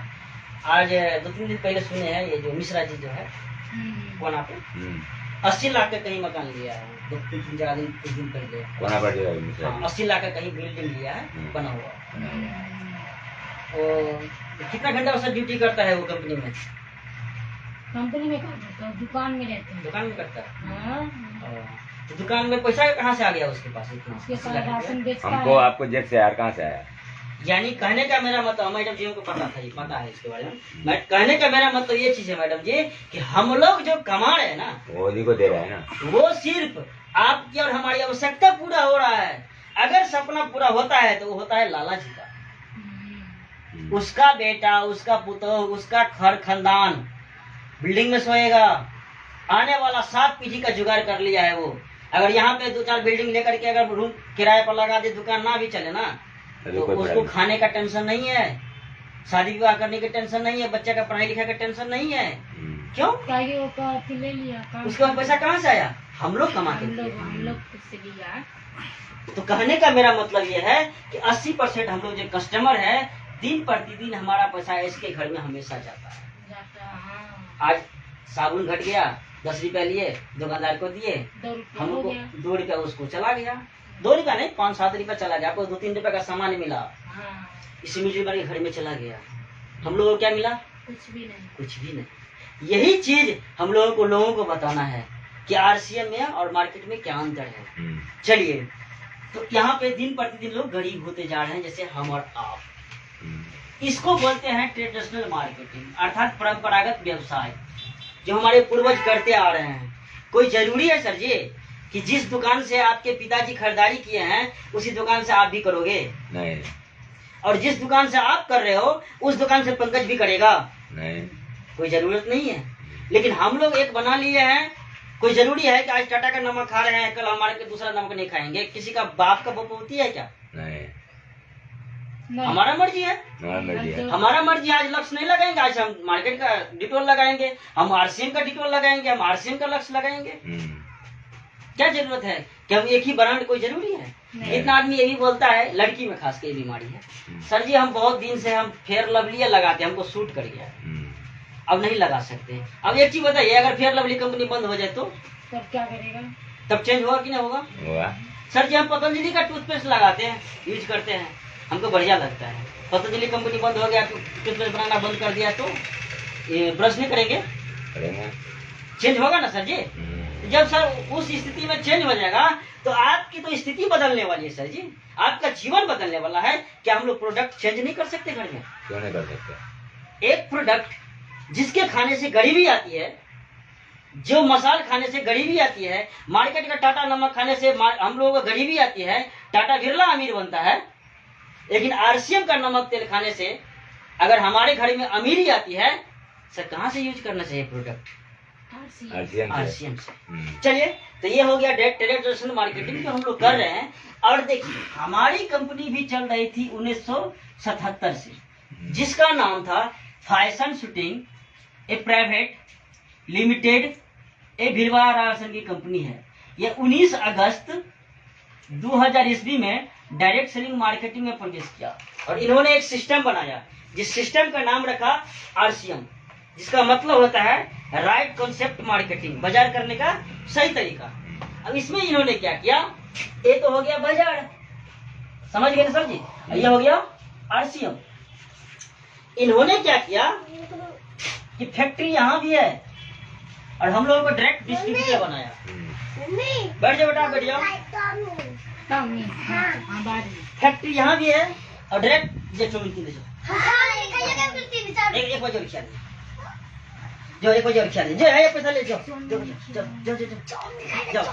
Speaker 2: आज 2-3 दिन पहले सुने हैं ये जो मिश्रा जी जो है कोना पे 80 लाख का कहीं मकान लिया है, 2-3 दिन पहले
Speaker 3: कोना पर जो है मिश्रा जी।
Speaker 2: 80 लाख का कहीं बिल्डिंग लिया है, बना हुआ। तो कितना घंटा उसका ड्यूटी करता है वो कंपनी में?
Speaker 1: कंपनी में करता हूँ, दुकान में रहते हैं।
Speaker 2: दुकान में करता है।
Speaker 1: हाँ,
Speaker 2: तो दुकान में पैसा कहाँ से आ गया उसके पास इतना?
Speaker 1: उसके
Speaker 2: 80
Speaker 1: पास
Speaker 2: लाख
Speaker 1: राशन
Speaker 2: रुपया?
Speaker 1: बेचता
Speaker 3: हमको
Speaker 1: है।
Speaker 3: आपको जेब से यार कहाँ से आया?
Speaker 2: यानी कहने का मेरा मतलब, मैडम जी को पता था, ये पता है इसके बारे में। मैं कहने का मेरा मतलब ये चीज है मैडम जी कि हम लोग जो कमा रहे हैं ना,
Speaker 3: वो उन्हीं को दे रहा है ना।
Speaker 2: वो सिर्फ आपकी और हमारी आवश्यकता पूरा हो रहा है। अगर सपना पूरा होता है तो वो होता है लाला जी का, उसका बेटा, उसका पुत्र, उसका घर खानदान बिल्डिंग में सोएगा। आने वाला 7 पीढ़ी का जुगाड़ कर लिया है वो। अगर यहाँ पे 2-4 बिल्डिंग लेकर के अगर रूम किराए पर लगा दे, दुकान ना भी चले ना, तो उसको खाने का टेंशन नहीं है, शादी विवाह करने की टेंशन नहीं है, बच्चे का पढ़ाई लिखाई का टेंशन नहीं है। क्यों?
Speaker 1: चाहिए वो तो ले लिया काम।
Speaker 2: उसके बाद पैसा कहाँ से आया? हम लोग कमा के
Speaker 1: हम
Speaker 2: दिए।
Speaker 1: लोग खुद से लिया।
Speaker 2: तो कहने का मेरा मतलब ये है कि 80% हम लोग जो कस्टमर है, दिन प्रतिदिन हमारा पैसा इसके घर में हमेशा जाता है।
Speaker 1: हाँ,
Speaker 2: आज साबुन घट गया, 10 रुपया लिए, दुकानदार को दिए,
Speaker 1: 2 रुपया
Speaker 2: हम
Speaker 1: हो
Speaker 2: लोग को
Speaker 1: गया।
Speaker 2: 2 रुपया उसको चला गया। 2 रुपया नहीं, 5-7 रुपया चला गया। आपको 2-3 रुपया का सामान मिला,
Speaker 1: हाँ,
Speaker 2: इसी मिडिल के घर में चला गया। हम लोगों को क्या मिला?
Speaker 1: कुछ भी नहीं।
Speaker 2: कुछ भी नहीं। यही चीज हम लोगों को बताना है कि आरसीएम में और मार्केट में क्या अंतर है। चलिए तो यहाँ पे दिन प्रतिदिन लोग गरीब होते जा रहे हैं, जैसे हम और आप। इसको बोलते हैं ट्रेडिशनल मार्केटिंग, अर्थात परंपरागत व्यवसाय, जो हमारे पूर्वज करते आ रहे हैं। कोई जरूरी है सर जी कि जिस दुकान से आपके पिताजी खरीदारी किए हैं उसी दुकान से आप भी करोगे?
Speaker 3: नहीं।
Speaker 2: और जिस दुकान से आप कर रहे हो उस दुकान से पंकज भी करेगा?
Speaker 3: नहीं।
Speaker 2: कोई जरूरत नहीं है। लेकिन हम लोग एक बना लिए हैं। कोई जरूरी है कि आज टाटा का नमक खा रहे हैं, कल हमारे के दूसरा नमक नहीं खाएंगे? किसी का बाप का बपौती है क्या?
Speaker 3: नहीं।
Speaker 2: हमारा मर्जी है।
Speaker 3: हमारा मर्जी है।
Speaker 2: हमारा मर्जी। आज लक्ष्य नहीं लगाएंगे, आज हम मार्केट का डिटोल लगाएंगे, हम आरसीएम का डिटोल लगाएंगे, हम आरसीएम का लक्ष्य लगाएंगे। क्या जरूरत है कि हम एक ही ब्रांड? कोई जरूरी है? इतना आदमी ये भी बोलता है, लड़की में खास के ये बीमारी है, सर जी हम बहुत दिन से हम फेयर लवली लगाते, हमको सूट कर गया, अब नहीं लगा सकते। अब एक चीज बताइए, अगर फेयर लवली कंपनी बंद हो जाए तो
Speaker 1: तब क्या करेगा?
Speaker 2: तब चेंज होगा कि नहीं होगा? सर जी हम पतंजलि का टूथपेस्ट लगाते हैं, यूज करते हैं, हमको बढ़िया लगता है। पतंजलि कंपनी बंद हो गया, टूथपेस्ट बनाना बंद कर दिया तो ये ब्रश नहीं करेंगे? चेंज होगा ना सर जी? जब सर उस स्थिति में चेंज हो जाएगा तो आपकी तो स्थिति बदलने वाली है सर जी, आपका जीवन बदलने वाला है। क्या हम लोग प्रोडक्ट चेंज नहीं कर सकते घर में?
Speaker 3: क्यों नहीं कर सकते?
Speaker 2: एक प्रोडक्ट जिसके खाने से गरीबी आती है, जो मसाल खाने से गरीबी आती है, मार्केट का टाटा नमक खाने से हम लोगों को गरीबी आती है, टाटा बिरला अमीर बनता है, लेकिन आरसीएम का नमक तेल खाने से अगर हमारे घर में अमीरी आती है, सर कहाँ से यूज करना चाहिए प्रोडक्ट? आरसीएम से। चलिए, तो ये हो गया ट्रेडिशनल मार्केटिंग जो हम लोग कर रहे हैं। और देखिए हमारी कंपनी भी चल रही थी 1977 से, जिसका नाम था फैशन शूटिंग ए प्राइवेट लिमिटेड, ए भिलवाड़ा की कंपनी है। ये 19 अगस्त 2000 ईस्वी में डायरेक्ट सेलिंग मार्केटिंग में प्रवेश किया और इन्होंने एक सिस्टम बनाया, जिस सिस्टम का नाम रखा आरसीएम, जिसका मतलब होता है राइट कॉन्सेप्ट मार्केटिंग, बाजार करने का सही तरीका। अब इसमें इन्होंने क्या किया, ये तो हो गया बाजार, समझ गए ना सर जी, ये हो गया आरसीएम। इन्होंने क्या किया कि फैक्ट्री यहाँ भी है और हम लोगों को डायरेक्ट डिस्ट्रीब्यूटर बनाया। बैठ जाओ बेटा, बैठ जाओ। फैक्ट्री यहाँ भी है और डायरेक्ट एक बजे रिक्शा दे, जो 1 बजे रिक्शा दे, जो है पैसा ले जाओ, जाओ।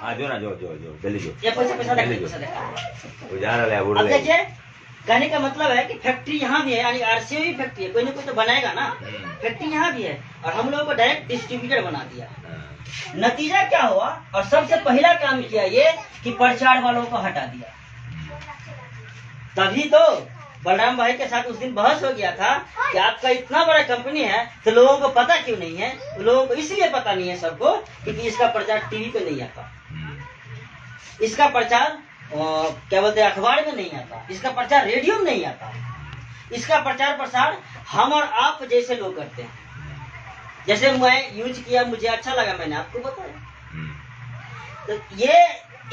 Speaker 3: हाँ जो ना जो जल्दी जो,
Speaker 2: ये पैसा देखा। अब देखिए कहने का मतलब है कि फैक्ट्री यहाँ भी है, यानी आरसीएम भी फैक्ट्री है, कोई ना कोई तो बनाएगा ना। फैक्ट्री यहाँ भी है और हम लोगों को डायरेक्ट डिस्ट्रीब्यूटर बना दिया। नतीजा क्या हुआ, और सबसे पहला काम किया ये कि प्रचार वालों को हटा दिया। तभी तो बलराम भाई के साथ उस दिन बहस हो गया था कि आपका इतना बड़ा कंपनी है तो लोगों को पता क्यों नहीं है? लोगों को इसलिए पता नहीं है सबको क्योंकि इसका प्रचार टीवी पे नहीं आता, इसका प्रचार क्या बोलते हैं अखबार में नहीं आता, इसका प्रचार रेडियो में नहीं आता, इसका प्रचार प्रसार हम और आप जैसे लोग करते हैं। जैसे मैं यूज किया, मुझे अच्छा लगा, मैंने आपको बताया। तो ये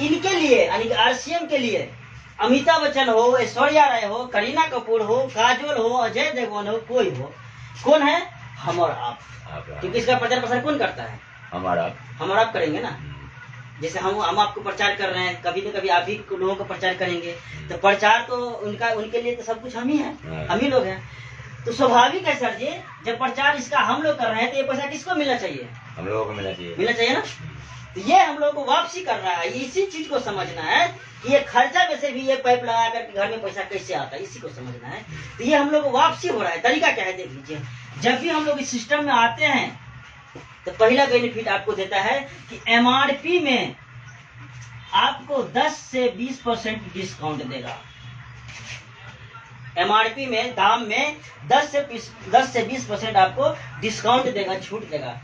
Speaker 2: इनके लिए यानी कि आरसीएम के लिए अमिताभ बच्चन हो, ऐश्वर्या राय हो, करीना कपूर हो, काजोल हो, अजय देवगन हो, कोई हो, कौन है? हम और आप। क्योंकि इसका प्रचार प्रसार कौन करता है? हम और आप करेंगे ना। जैसे हम आपको प्रचार कर रहे हैं, कभी न कभी आप ही लोगों को प्रचार करेंगे, तो प्रचार तो उनके लिए तो सब कुछ हम ही हैं, हम ही लोग हैं। तो स्वाभाविक है सर जी, जब प्रचार इसका हम लोग कर रहे हैं तो ये पैसा किसको मिलना चाहिए? हम लोगों को मिलना चाहिए ना। तो ये हम लोगों को वापसी कर रहा है। इसी चीज को समझना है कि ये खर्चा में से भी ये पाइप लगा करके घर में पैसा कैसे आता है, इसी को समझना है। तो ये हम लोग को वापसी हो रहा है। तरीका क्या है देख लीजिए। जब भी हम लोग इस सिस्टम में आते हैं तो पहला बेनिफिट आपको देता है कि एमआरपी में आपको 10 से 20% डिस्काउंट देगा। एमआरपी में दाम में 10 से 20% आपको डिस्काउंट देगा, छूट देगा।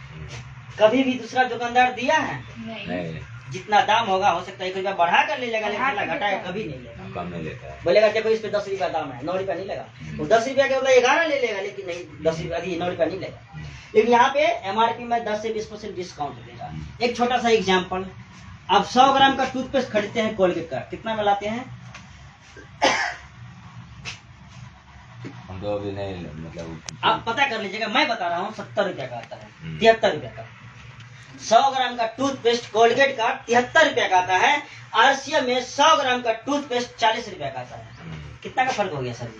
Speaker 2: कभी भी दूसरा दुकानदार दिया है? नहीं। जितना दाम होगा, हो सकता है 1 रुपया बढ़ा कर ले लेगा, लेकिन घटाया कभी नहीं लेगा, कम नहीं लेता है। बोलेगा देखो इस पे 10 रुपया दाम है, 9 रुपया नहीं लेगा। वो 10 रुपया के बदले 11 ले लेगा, लेकिन नहीं 10 रुपया 9 रुपया नहीं लेगा। लेकिन यहाँ पे एमआरपी में 10 से 20% डिस्काउंट देगा। एक छोटा सा एग्जाम्पल, आप 100 ग्राम का टूथपेस्ट खरीदते हैं कोलगेट का, कितना में लाते हैं?
Speaker 3: हम तो अभी नहीं, मतलब
Speaker 2: आप पता कर लीजिएगा, मैं बता रहा हूँ 70 रुपया का आता है, 73 रुपया का। 100 ग्राम का टूथपेस्ट कोलगेट का 73 रुपया का आता है, RCM में 100 ग्राम का टूथपेस्ट 40 रुपया का आता है। कितना का फर्क हो गया सर जी?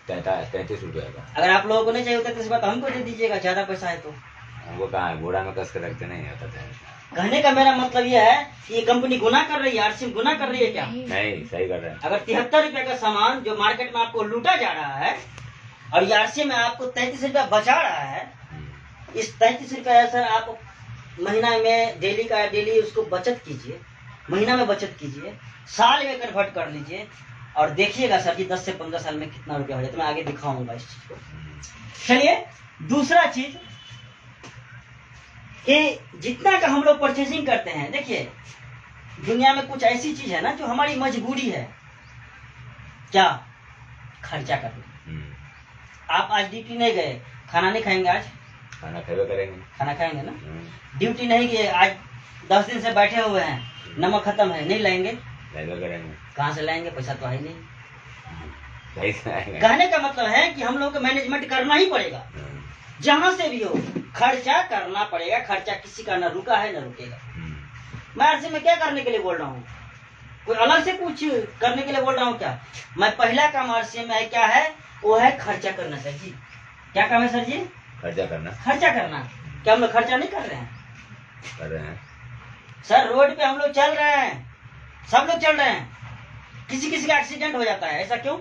Speaker 3: 33 रुपये का।
Speaker 2: अगर आप लोगों को नहीं चाहिए होता तो इस बात हमको दे दीजिएगा, ज्यादा पैसा है तो।
Speaker 3: हमको कहाँ है, घोड़ा में कस के रखते नहीं होता था।
Speaker 2: कहने का मेरा मतलब यह है कि ये कंपनी गुनाह कर रही है, RCM गुनाह कर रही है क्या?
Speaker 3: नहीं, सही कर रहे हैं।
Speaker 2: अगर 73 रुपए का सामान जो मार्केट में आपको लूटा जा रहा है और ये RCM में आपको 33 रुपया बचा रहा है, इस 33 रुपया सर आप महीना में डेली उसको बचत कीजिए, महीना में बचत कीजिए, साल में कन्वर्ट कर लीजिए और देखिएगा सर जी 10 से 15 साल में कितना रुपया हो जाता है। मैं आगे दिखाऊंगा इस चीज को। चलिए दूसरा चीज कि जितना का हम लोग परचेजिंग करते हैं, देखिए दुनिया में कुछ ऐसी चीज है ना जो हमारी मजबूरी है, क्या? खर्चा करना। आप आज ड्यूटी नहीं गए, खाना नहीं खाएंगे, आज
Speaker 3: खाना खाएगा करेंगे,
Speaker 2: खाना खाएंगे ना। ड्यूटी नहीं गए, आज 10 दिन से बैठे हुए हैं, नमक खत्म है, नहीं लाएंगे,
Speaker 3: करेंगे।
Speaker 2: कहाँ से लाएंगे? पैसा तो है नहीं।
Speaker 3: नहीं
Speaker 2: कहने का मतलब है कि हम लोग को मैनेजमेंट करना ही पड़ेगा, जहां से भी हो खर्चा करना पड़ेगा। खर्चा किसी का न रुका है न रुकेगा। मैं RCM में क्या करने के लिए बोल रहा हूँ? कोई अलग से कुछ करने के लिए बोल रहा हूँ क्या? मैं पहला काम RCM में है क्या है? वो है खर्चा करना सर जी। क्या काम है सर जी?
Speaker 3: खर्चा करना।
Speaker 2: खर्चा करना। क्या हम लोग खर्चा नहीं कर रहे हैं?
Speaker 3: कर रहे हैं
Speaker 2: सर। रोड पे हम लोग चल रहे हैं, सब लोग चल रहे हैं, किसी का एक्सीडेंट हो जाता है, ऐसा क्यों?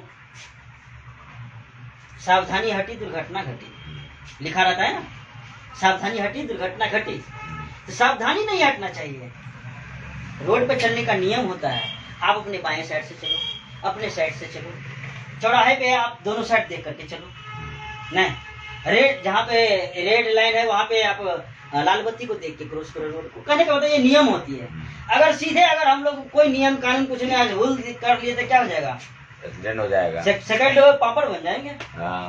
Speaker 2: सावधानी हटी दुर्घटना घटी, लिखा रहता है ना, सावधानी हटी दुर्घटना घटी। तो सावधानी नहीं हटना चाहिए। रोड पे चलने का नियम होता है, आप अपने बाएं साइड से चलो, अपने साइड से चलो, चौराहे पे आप दोनों साइड देख करके चलो। नहीं, रेड जहाँ पे रेड लाइन है वहाँ पे आप लाल बत्ती को देख के क्रॉस करो रोड को। कहने का मतलब ये नियम होती है। अगर सीधे अगर हम लोग कोई नियम कानून कुछ नहीं आज भूल कर लिए तो क्या हो जाएगा?
Speaker 3: एक्सीडेंट हो जाएगा,
Speaker 2: सेकंड लेवल पापड़ बन जाएंगे।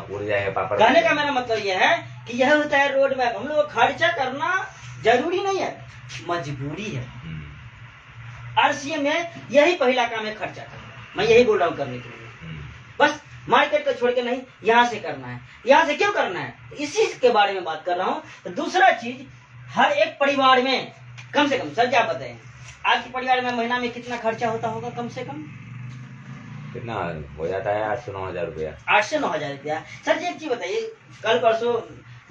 Speaker 3: उड़ जाएगा पापड़।
Speaker 2: कहने का मेरा मतलब यह है कि यह होता है रोड मैप। हम लोग को खर्चा करना जरूरी नहीं है, मजबूरी है। RCM में यही पहला काम है, खर्चा करना। मैं यही बोल रहा हूँ करने के लिए। बस मार्केट को छोड़ के नहीं, यहाँ से करना है। यहाँ से क्यों करना है? इसी के बारे में बात कर रहा हूँ। तो दूसरा चीज, हर एक परिवार में कम से कम, सर जी आप बताएं, आपके परिवार में महीना में कितना खर्चा होता होगा? कम से कम
Speaker 3: कितना हो जाता है? 8 से 9 हजार रुपया।
Speaker 2: 8 से 9 हजार रुपया। सर जी एक चीज बताइए, कल परसों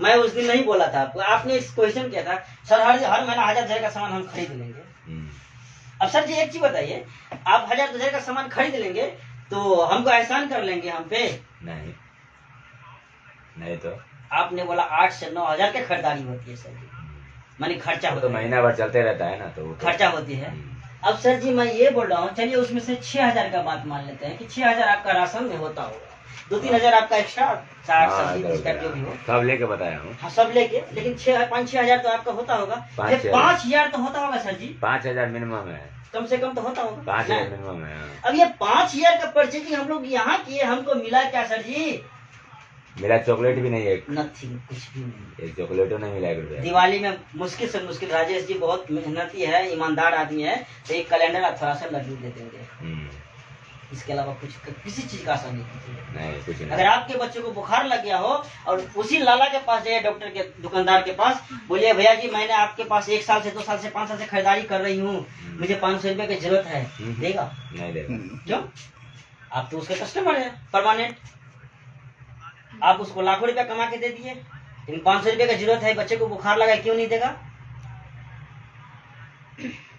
Speaker 2: मैं उस दिन नहीं बोला था आपको, आपने इस क्वेश्चन किया था सर हर महीना 1000 का सामान हम खरीद लेंगे। अब सर जी एक चीज बताइए, आप 1000 का सामान खरीद लेंगे तो हमको एहसान कर लेंगे हम पे? नहीं तो आपने बोला 8 से 9 हजार की खरीदारी होती है सर जी, मानी खर्चा होता
Speaker 3: तो महीना भर चलते रहता है ना, तो
Speaker 2: खर्चा होती है। अब सर जी मैं ये बोल रहा हूँ, चलिए उसमें से 6000 का बात मान लेते हैं कि 6000 आपका राशन में होता होगा, 2-3 हजार आपका एक्स्ट्रा साग सब्जी बिस्किट जो भी हो
Speaker 3: सब लेके बताया हूँ।
Speaker 2: हाँ सब लेके, लेकिन 5-6 हजार तो आपका होता होगा। 5,000 तो होता होगा सर जी,
Speaker 3: 5000 मिनिमम है,
Speaker 2: कम से कम तो होता होगा।
Speaker 3: 5000 मिनिमम है।
Speaker 2: अब ये 5000 का परचेजिंग हम लोग यहाँ किए, हमको मिला क्या सर जी?
Speaker 3: मेरा चॉकलेट भी नहीं है,
Speaker 2: नथिंग, कुछ भी नहीं।
Speaker 3: एक चॉकलेट नहीं मिला 1 रुपया।
Speaker 2: दिवाली में मुश्किल से मुश्किल, राजेश जी बहुत मेहनती है, ईमानदार आदमी है, तो एक कैलेंडर आप थोड़ा सा लड्डू दे देंगे। इसके अलावा कुछ किसी चीज का असर नहीं कीजिए।
Speaker 3: नहीं कुछ नहीं।
Speaker 2: अगर आपके बच्चों को बुखार लग गया हो और उसी लाला के पास जाइए, डॉक्टर के दुकानदार के पास, बोलिए भैया जी मैंने आपके पास 1 साल से 2 साल से 5 साल से खरीदारी कर रही हूँ, मुझे 500 रुपये की जरूरत है, देगा?
Speaker 3: नहीं देगा।
Speaker 2: क्यों? आप तो उसके कस्टमर है परमानेंट, आप उसको लाखों रुपया कमा के दे दिए, लेकिन 500 रुपये की जरूरत है, बच्चे को बुखार लगा, क्यों नहीं देगा?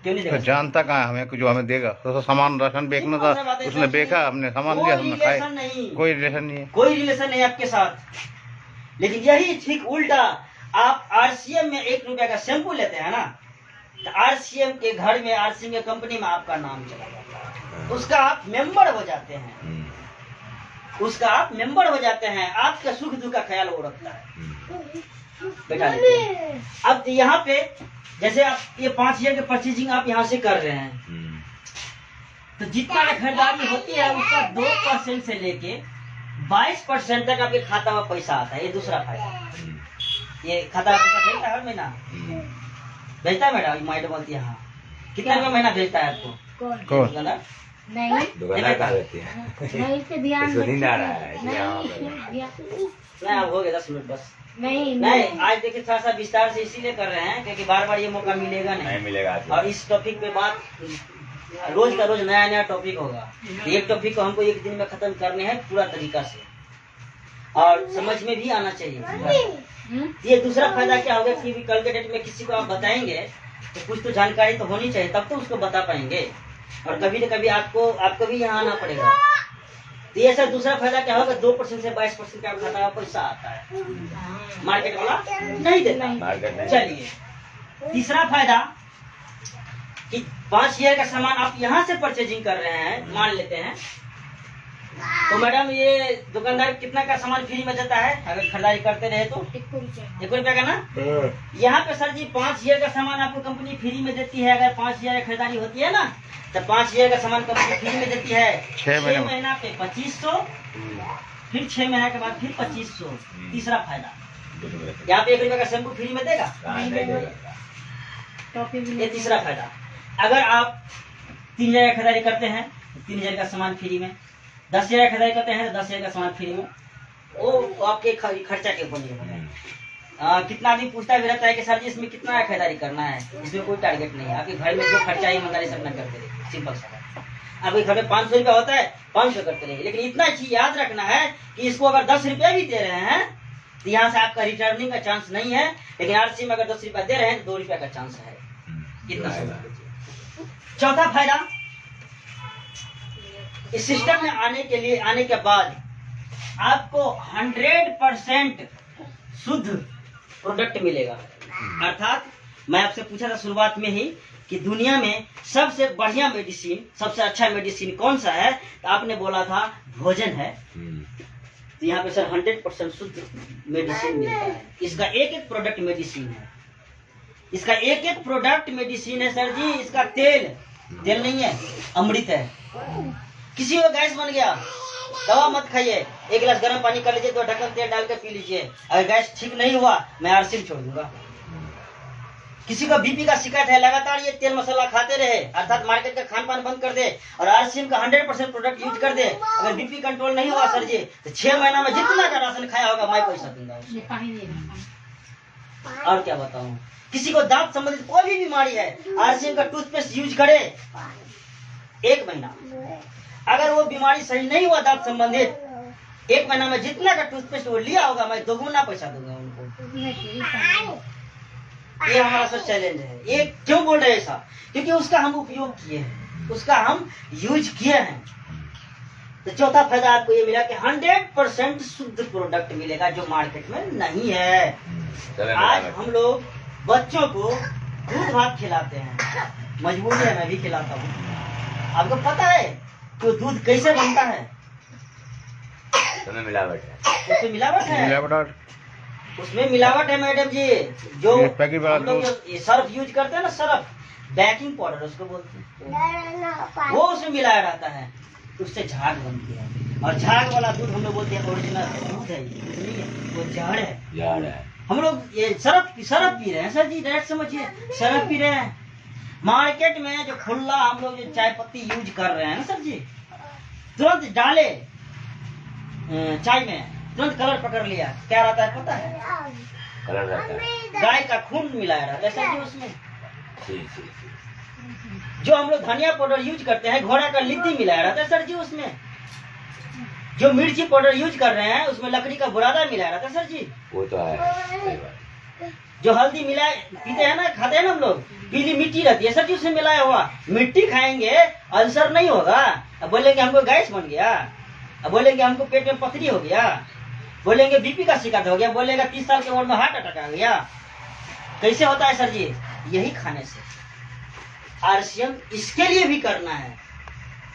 Speaker 2: क्यों नहीं देगा?
Speaker 4: तो जानता कहाँ हमें जो हमें देगा? तो सामान राशन बेचना था, उसने बेचा, हमने सामान लिया, हमने खाए, कोई रिलेशन नहीं है,
Speaker 2: कोई रिलेशन नहीं आपके साथ। लेकिन यही ठीक उल्टा, आप RCM में 1 रुपया का शैम्पू लेते हैं ना, तो RCM के घर में, RCM के कंपनी में आपका नाम चला जाता है, उसका आप मेंबर हो जाते हैं, उसका आप मेंबर हो जाते हैं, आपका सुख दुख का ख्याल वो रखता है। बैठा लेते हैं। अब यहाँ पे जैसे आप ये 5000 की परचेजिंग आप यहाँ से कर रहे हैं, तो जितना खरीदारी होती है उसका 2% से लेके 22% तक आपके खाता में पैसा आता है। ये दूसरा फायदा। ये खाता में पैसा भेजता है हर महीना, भेजता है मैडम? मैडम बोलती है हाँ। कितना रुपया महीना भेजता है आपको?
Speaker 4: कौन?
Speaker 1: नहीं
Speaker 3: दुकानदार कहा देती है।
Speaker 1: नहीं, इस पे ध्यान
Speaker 3: इसको नींद आ
Speaker 1: रखिए।
Speaker 3: रहा है, इसलिए यहाँ पर
Speaker 2: नहीं अब हो गया 10 मिनट बस।
Speaker 1: नहीं
Speaker 2: नहीं आज देखिए थोड़ा सा विस्तार से इसीलिए कर रहे हैं क्योंकि बार बार ये मौका मिलेगा
Speaker 3: नहीं
Speaker 2: नहीं।
Speaker 3: मिलेगा आपको।
Speaker 2: और इस टॉपिक पे बात रोज का रोज नया नया टॉपिक होगा। तो एक टॉपिक को हमको एक दिन में खत्म करने हैं पूरा तरीका से, और समझ में भी आना चाहिए। ये दूसरा फायदा क्या होगा कि कल के डेट में किसी को आप बताएंगे तो कुछ तो जानकारी तो होनी चाहिए, तब तो उसको बता पाएंगे। और कभी न कभी आपको भी यहाँ आना पड़ेगा। तो ये सर दूसरा फायदा क्या होगा, 2% से 22% का खाता पैसा आता है, मार्केट वाला नहीं देता।
Speaker 3: मार्केट नहीं।
Speaker 2: चलिए तीसरा फायदा कि 5000 का सामान आप यहाँ से परचेजिंग कर रहे हैं, मान लेते हैं, तो मैडम ये दुकानदार कितना का सामान फ्री में देता है अगर खरीदारी करते रहे तो? 1 रुपया का ना। यहाँ पे सर जी 5000 का सामान आपको कंपनी फ्री में देती है। अगर 5000 की खरीदारी होती है ना तो 5000 का सामान कंपनी फ्री में देती है। 6 महीना पे 2500, फिर 6 महीना के बाद फिर 2500। तीसरा फायदा यहाँ पे 1 रुपया का शैम्पू फ्री में देगा, ये तीसरा फायदा। अगर आप 3000 की खरीदारी करते हैं तो 3000 का सामान फ्री में, 10,000 की खरीदारी करते हैं तो 10,000 का सामान फ्री में। वो आपके खर्चा के ऊपर निर्भर है। कितना आदमी पूछता भी रहता है कि सर जी इसमें कितना खरीदारी करना है, इसमें कोई टारगेट नहीं है। आपके घर में जो खर्चा ईमानदारी से अपना करते रहे, सिंपल सा है। आपके घर में 500 रुपया होता है, 500 करते रहे, लेकिन इतना चीज याद रखना है कि इसको अगर 10 रुपया भी दे रहे हैं तो यहाँ से आपका रिटर्निंग का चांस नहीं है, लेकिन आरसी में अगर 10 रुपया दे रहे हैं तो 2 रुपया का चांस है। इतना समझ। चौथा फायदा, इस सिस्टम में आने के बाद आपको 100% शुद्ध प्रोडक्ट मिलेगा। अर्थात मैं आपसे पूछा था शुरुआत में ही कि दुनिया में सबसे बढ़िया मेडिसिन, सबसे अच्छा मेडिसिन कौन सा है, तो आपने बोला था भोजन है। तो यहाँ पे सर 100% शुद्ध मेडिसिन मिलता है। इसका एक प्रोडक्ट मेडिसिन है, इसका एक प्रोडक्ट मेडिसिन है सर जी। इसका तेल नहीं है, अमृत है। किसी को गैस बन गया, दवा मत खाइए, 1 गिलास गर्म पानी कर लीजिए, 2 ढक्कन तेल डाल के पी लीजिए। अगर गैस ठीक नहीं हुआ मैं आरसीएम छोड़ दूंगा। किसी को बीपी का शिकायत है, लगातार ये तेल मसाला खाते रहे, अर्थात मार्केट का खान पान बंद कर दे और आरसीएम का 100% प्रोडक्ट यूज कर दे, अगर बीपी कंट्रोल नहीं हुआ सर जी तो 6 महीना में जितना का राशन खाया होगा मैं पैसा दूंगा। और क्या बताऊं, किसी को दांत संबंधित कोई भी बीमारी है, आरसीएम का टूथपेस्ट यूज करे 1 महीना, अगर वो बीमारी सही नहीं हुआ दांत संबंधित, 1 महीना में जितना का टूथपेस्ट वो लिया होगा मैं 2 गुना पैसा दूंगा उनको। ये हमारा सर चैलेंज है। ये क्यों बोल रहे हैं ऐसा, क्योंकि उसका हम उपयोग किए हैं, उसका हम यूज किए हैं। तो चौथा फायदा आपको ये मिला कि 100% शुद्ध प्रोडक्ट मिलेगा जो मार्केट में नहीं है। आज हम लोग बच्चों को दूध भात खिलाते हैं, मजबूरी है मैं भी खिलाता हूँ। आपको पता है कि दूध कैसे बनता है?
Speaker 3: उसमें मिलावट है,
Speaker 2: उसमें मिलावट है मैडम जी। जो हम लोग ये सर्फ यूज करते हैं ना, सर्फ, बेकिंग पाउडर उसको बोलते हैं, वो उसमें मिलाया रहता है, उससे झाग बनती है। और झाग वाला दूध हम लोग बोलते हैं ओरिजिनल दूध है, वो जड़ है। हम लोग ये सर्फ पी रहे हैं सर जी, डायरेक्ट समझिए, सर्फ पी रहे हैं। मार्केट में जो खुला हम लोग जो चाय पत्ती यूज कर रहे हैं ना सर जी, तुरंत डाले चाय में, तुरंत कलर पकड़ लिया, क्या रहता है पता है?
Speaker 3: कलर रहता है,
Speaker 2: गाय का खून मिलाया रहता है सर जी उसमें। जो हम लोग धनिया पाउडर यूज करते हैं, घोड़ा का लिद्दी मिलाया रहता है सर जी उसमें। जो मिर्ची पाउडर यूज कर रहे हैं उसमें लकड़ी का बुरादा मिलाया रहता है सर जी।
Speaker 3: वो तो है।
Speaker 2: जो हल्दी मिलाए पीते हैं ना, खाते हैं ना हम लोग, पीली मिट्टी रहती है सर जी उसमें मिलाया हुआ। मिट्टी खाएंगे अल्सर नहीं होगा, अब बोलेंगे हमको गैस बन गया, अब बोलेंगे हमको पेट में पथरी हो गया, बोलेंगे बीपी का शिकायत हो गया, बोलेगा 30 साल के उम्र में हार्ट अटैक आ गया। कैसे होता है सर जी? यही खाने से। आरसीएम इसके लिए भी करना है,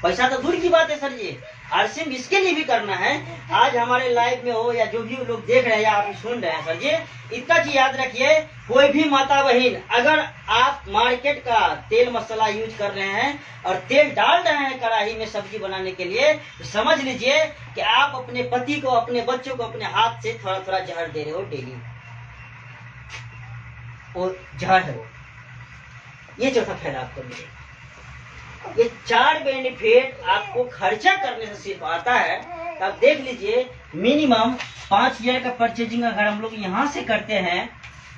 Speaker 2: पैसा तो दूर की बात है सर जी, आरसीएम इसके लिए भी करना है। आज हमारे लाइव में हो या जो भी लोग देख रहे हैं या आप सुन रहे हैं सर जी, इतना चीज याद रखिए, कोई भी माता बहन अगर आप मार्केट का तेल मसाला यूज कर रहे हैं और तेल डाल रहे हैं कढ़ाई में सब्जी बनाने के लिए, तो समझ लीजिए कि आप अपने पति को, अपने बच्चों को अपने हाथ से थोड़ा थोड़ा जहर दे रहे हो डेली। वो जहर है, ये चौथा फायदा आपको मिलेगा। ये 4 बेनिफिट आपको खर्चा करने से सिर्फ आता है। तो आप देख लीजिए, मिनिमम 5 ईयर का परचेजिंग अगर हम लोग यहाँ से करते हैं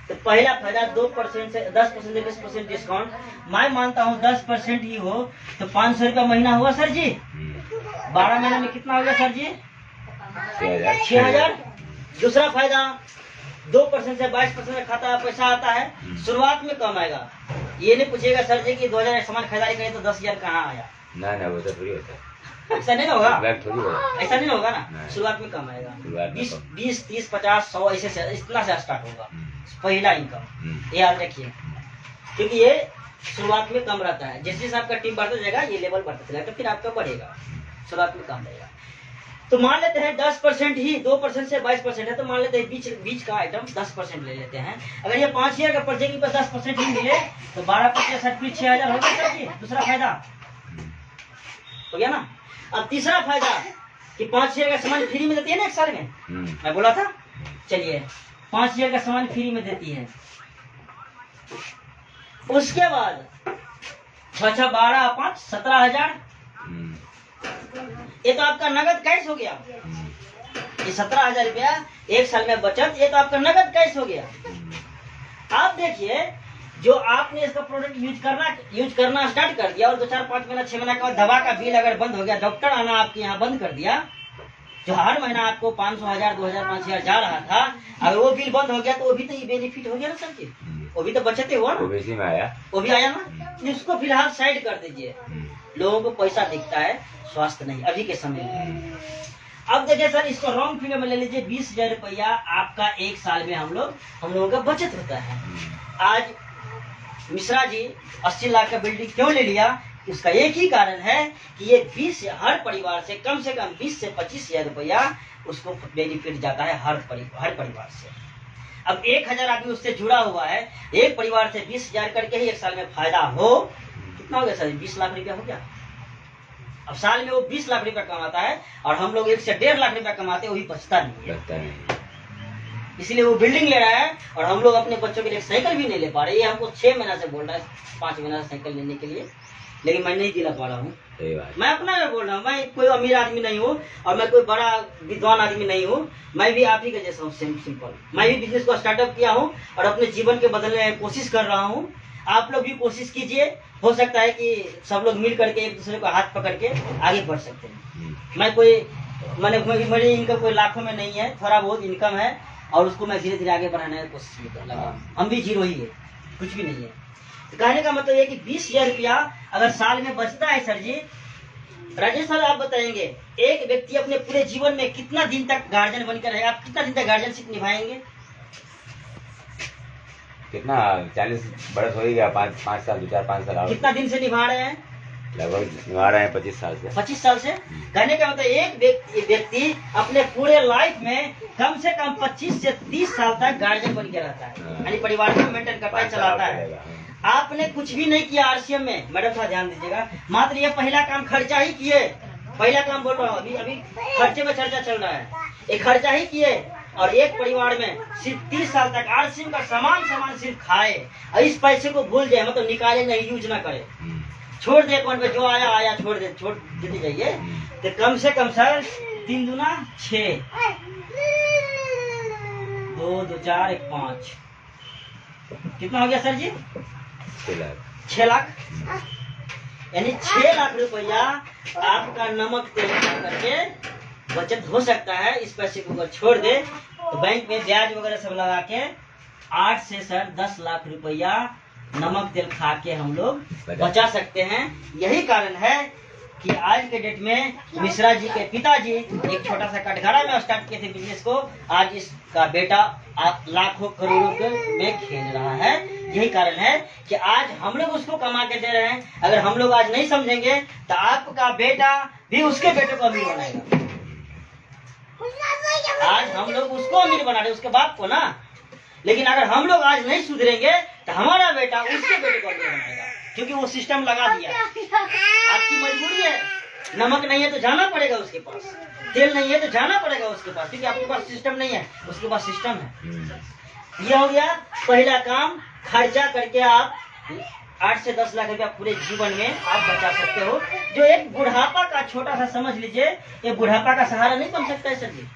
Speaker 2: तो पहला फायदा 2% से 10% से 20% डिस्काउंट। मैं मानता हूँ 10% ही हो तो 500 रुपया महीना हुआ सर जी। 12 महीने में कितना हो गया सर जी? 6,000। दूसरा फायदा 2% से 22% का खाता पैसा आता है। शुरुआत में कम आएगा। ये नहीं पूछेगा सर जी कि 2000 सामान खरीदारी करें तो 10,000 कहाँ आया।
Speaker 3: ना वो तो थोड़ी होता है,
Speaker 2: ऐसा नहीं होगा,
Speaker 3: थोड़ी होगा,
Speaker 2: ऐसा नहीं होगा ना। शुरुआत में कम आएगा, 20, 30, 50, 100 ऐसे से इतना से स्टार्ट होगा पहला इनकम। ये याद रखिए, क्योंकि ये शुरुआत में कम रहता है। जैसे जैसे आपका टीम बढ़ता जाएगा ये लेवल बढ़ता चलेगा तो फिर आपका बढ़ेगा। शुरुआत में कम रहेगा। तो मान लेते हैं 10% ही, 2% से 22% है तो मान लेते हैं बीच का आइटम 10% ले लेते हैं। अगर ये 5 ईयर का परचेजिंग पर 10% ही मिले तो 12% 6,000 हो गया सर जी। दूसरा फायदा हो गया ना। अब तीसरा फायदा कि 5 ईयर का सामान फ्री में देती है ना 1 साल में, मैं बोला था। चलिए 5 ईयर का सामान फ्री में देती है। उसके बाद 6, 12, 5, 17,000। ये तो आपका नगद कैश हो गया। ये 17,000 रुपया 1 साल में बचत, ये तो आपका नगद कैश हो गया। आप देखिए, जो आपने इसका प्रोडक्ट यूज करना स्टार्ट कर दिया और 2, 4, 5 महीना 6 महीना के बाद दवा का बिल अगर बंद हो गया, डॉक्टर आना आपके यहाँ बंद कर दिया, जो हर महीना आपको 500, 1000, 2000, 5000 जा रहा था, अगर वो बिल बंद हो गया तो वो भी तो ये बेनिफिट हो गया ना सर जी। वो भी तो बचते हुआ ना, वो भी आया ना। इसको फिलहाल साइड कर दीजिए। लोगों को पैसा दिखता है, स्वास्थ्य नहीं अभी के समय में। अब देखिए सर, इसको रॉन्ग फिगर में ले लीजिए। 20,000 रुपया आपका 1 साल में हम लोगों का बचत होता है। आज मिश्रा जी 80 लाख का बिल्डिंग क्यों ले लिया? उसका एक ही कारण है कि ये 20 हर परिवार से कम 20 से 25,000 रुपया उसको बेनिफिट जाता है हर परिवार से। अब 1,000 आदमी उससे जुड़ा हुआ है, एक परिवार से 20,000 करके ही 1 साल में फायदा हो, कितना हो गया सर? 20 लाख रुपया हो गया। अब साल में वो 20 लाख रुपया कमाता है और हम लोग 1 से 1.5 लाख रुपया कमाते हैं, वही बचता नहीं है। इसलिए वो बिल्डिंग ले रहा है और हम लोग अपने बच्चों के लिए साइकिल भी नहीं ले पा रहे। ये हमको 6 महीना से बोल रहा है, 5 महीना से साइकिल लेने के लिए, लेकिन मैं नहीं दिला पा रहा हूँ। मैं अपना बोल रहा हूँ, मैं कोई अमीर आदमी नहीं हूँ और मैं कोई बड़ा विद्वान आदमी नहीं हूँ। मैं भी आप ही के जैसा हूँ, सिंपल। मैं भी बिजनेस को स्टार्टअप किया हूँ और अपने जीवन के बदलने की कोशिश कर रहा हूँ। आप लोग भी कोशिश कीजिए, हो सकता है कि सब लोग मिल करके एक दूसरे को हाथ पकड़ के आगे बढ़ सकते हैं। मैं मेरी इनकम कोई लाखों में नहीं है, थोड़ा बहुत इनकम है और उसको मैं धीरे धीरे आगे बढ़ाने की कोशिश भी कर लगा। हम भी जीरो ही है, कुछ भी नहीं है। तो कहने का मतलब ये कि 20,000 रुपया अगर साल में बचता है सर जी। राजेश सर आप बताएंगे, एक व्यक्ति अपने पूरे जीवन में कितना दिन तक गार्जियन बनकर रहेगा? आप कितना दिन तक गार्जियनशिप निभाएंगे?
Speaker 3: कितना 40 बरस हो ही गया, 5 साल, 2, 4, 5 साल।
Speaker 2: कितना दिन से निभा रहे हैं?
Speaker 3: लगभग निभा रहे हैं 25 साल से।
Speaker 2: 25 साल से। कहने का मतलब एक व्यक्ति अपने पूरे लाइफ में कम से कम 25 से 30 साल तक गार्जियन बन के रहता है, यानी परिवार को मेंटेन करता है, चलाता है। आपने कुछ भी नहीं किया आरसीएम में। मैडम थोड़ा ध्यान दीजिएगा, मात्र ये पहला काम खर्चा ही किए। पहला काम बोल रहा हूँ, अभी खर्चे में चर्चा चल रहा है। एक खर्चा ही किए और एक परिवार में सिर्फ 30 साल तक आरसीएम का सामान सिर्फ खाए और इस पैसे को भूल जाए, मतलब निकाले नहीं, यूज ना करे, छोड़ दे अकाउंट में, जो आया छोड़ देते जाइए। तो कम से कम सर 3 दूना 6, 2, 2, 4, 1, 5, कितना हो गया सर जी? 6 लाख। यानी 6 लाख रुपया आपका नमक तेल करके बचत हो सकता है। इस पैसे को अगर छोड़ दे तो बैंक में ब्याज वगैरह सब लगा के 8 से सर 10 लाख रुपया नमक तेल खा के हम लोग बचा सकते हैं। यही कारण है कि आज के डेट में मिश्रा जी के पिताजी एक छोटा सा कटघरा में स्टार्ट किए थे बिजनेस को, आज इसका बेटा लाखों करोड़ों के में खेल रहा है। यही कारण है कि आज हम लोग उसको कमा के दे रहे हैं। अगर हम लोग आज नहीं समझेंगे तो आपका बेटा भी उसके बेटे को अमीर बनाएगा। आज हम लोग उसको अमीर बना रहे, उसके बाप को ना, लेकिन अगर हम लोग आज नहीं सुधरेंगे तो हमारा बेटा उसके बेटे को अमीर बनाएगा, क्योंकि वो सिस्टम लगा दिया। आपकी मजबूरी है, नमक नहीं है तो जाना पड़ेगा उसके पास, तेल नहीं है तो जाना पड़ेगा उसके पास, क्योंकि आपके पास सिस्टम नहीं है, उसके पास सिस्टम है। ये हो गया पहला काम, खर्चा करके आप 8 से 10 लाख रुपया पूरे जीवन में आप बचा सकते हो, जो एक बुढ़ापा का छोटा सा समझ लीजिए, ये बुढ़ापा का सहारा नहीं बन सकता है सर जी।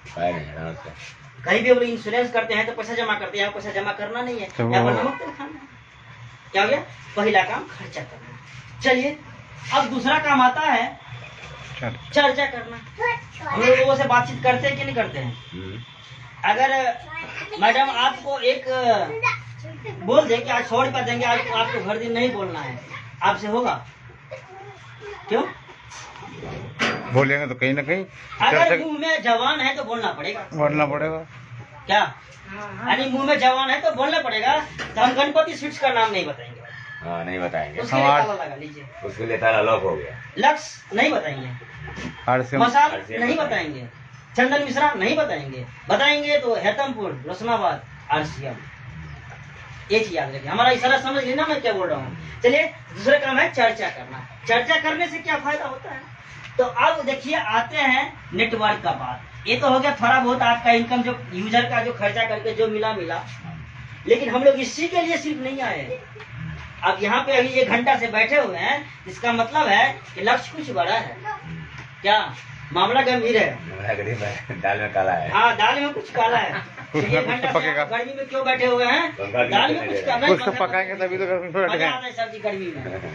Speaker 2: कहीं भी वो इंश्योरेंस करते हैं तो पैसा जमा करते हैं, यहाँ पैसा जमा करना नहीं है, यहाँ पर नमक तेल खाना है। क्या हो गया? पहला काम खर्चा करना। चलिए अब दूसरा काम आता है चर्चा करना। हम लोग लोगों से बातचीत करते हैं कि नहीं करते हैं? अगर मैडम आपको एक बोल दे कि आज 100 रुपया देंगे, आज आपको हर दिन नहीं बोलना है, आपसे होगा? क्यों?
Speaker 4: बोलेंगे तो कहीं ना कहीं
Speaker 2: अगर मुंह में जवान है तो बोलना पड़ेगा।
Speaker 4: बोलना पड़ेगा
Speaker 2: क्या? यानी मुंह में जवान है तो बोलना पड़ेगा। तो हम गणपति स्वीट्स का नाम नहीं बताएंगे।
Speaker 3: हाँ, नहीं बताएंगे।
Speaker 2: उसके लिए ताला लगा लीजिए।
Speaker 3: उसके लिए ताला लॉक हो गया।
Speaker 2: लक्स नहीं बताएंगे, मसाल नहीं बताएंगे, चंदन मिश्रा नहीं बताएंगे। बताएंगे तो हेतमपुर, रोशनाबाद, RCM। ये चीज याद रखिए, हमारा इशारा समझ लेना मैं क्या बोल रहा हूँ। चलिए दूसरा काम है चर्चा करना। चर्चा करने से क्या फायदा होता है? तो अब देखिए आते हैं नेटवर्क का बात। ये तो हो गया थोड़ा बहुत आपका इनकम, जो यूजर का जो खर्चा करके जो मिला। लेकिन हम लोग इसी के लिए सिर्फ नहीं आए। अब यहाँ पे अभी 1 घंटा से बैठे हुए हैं, इसका मतलब है कि लक्ष्य कुछ बड़ा है। क्या? मामला गंभीर है।
Speaker 3: दाल में काला है।
Speaker 2: हाँ, दाल में कुछ काला है।
Speaker 4: कुछ ना कुछ तो पकेगा।
Speaker 2: गर्मी में क्यों बैठे हुए हैं? दाल में कुछ काला,
Speaker 4: कुछ तो पकाएंगे तभी तो गर्मी में
Speaker 2: मजा आता है सब्जी गर्मी में।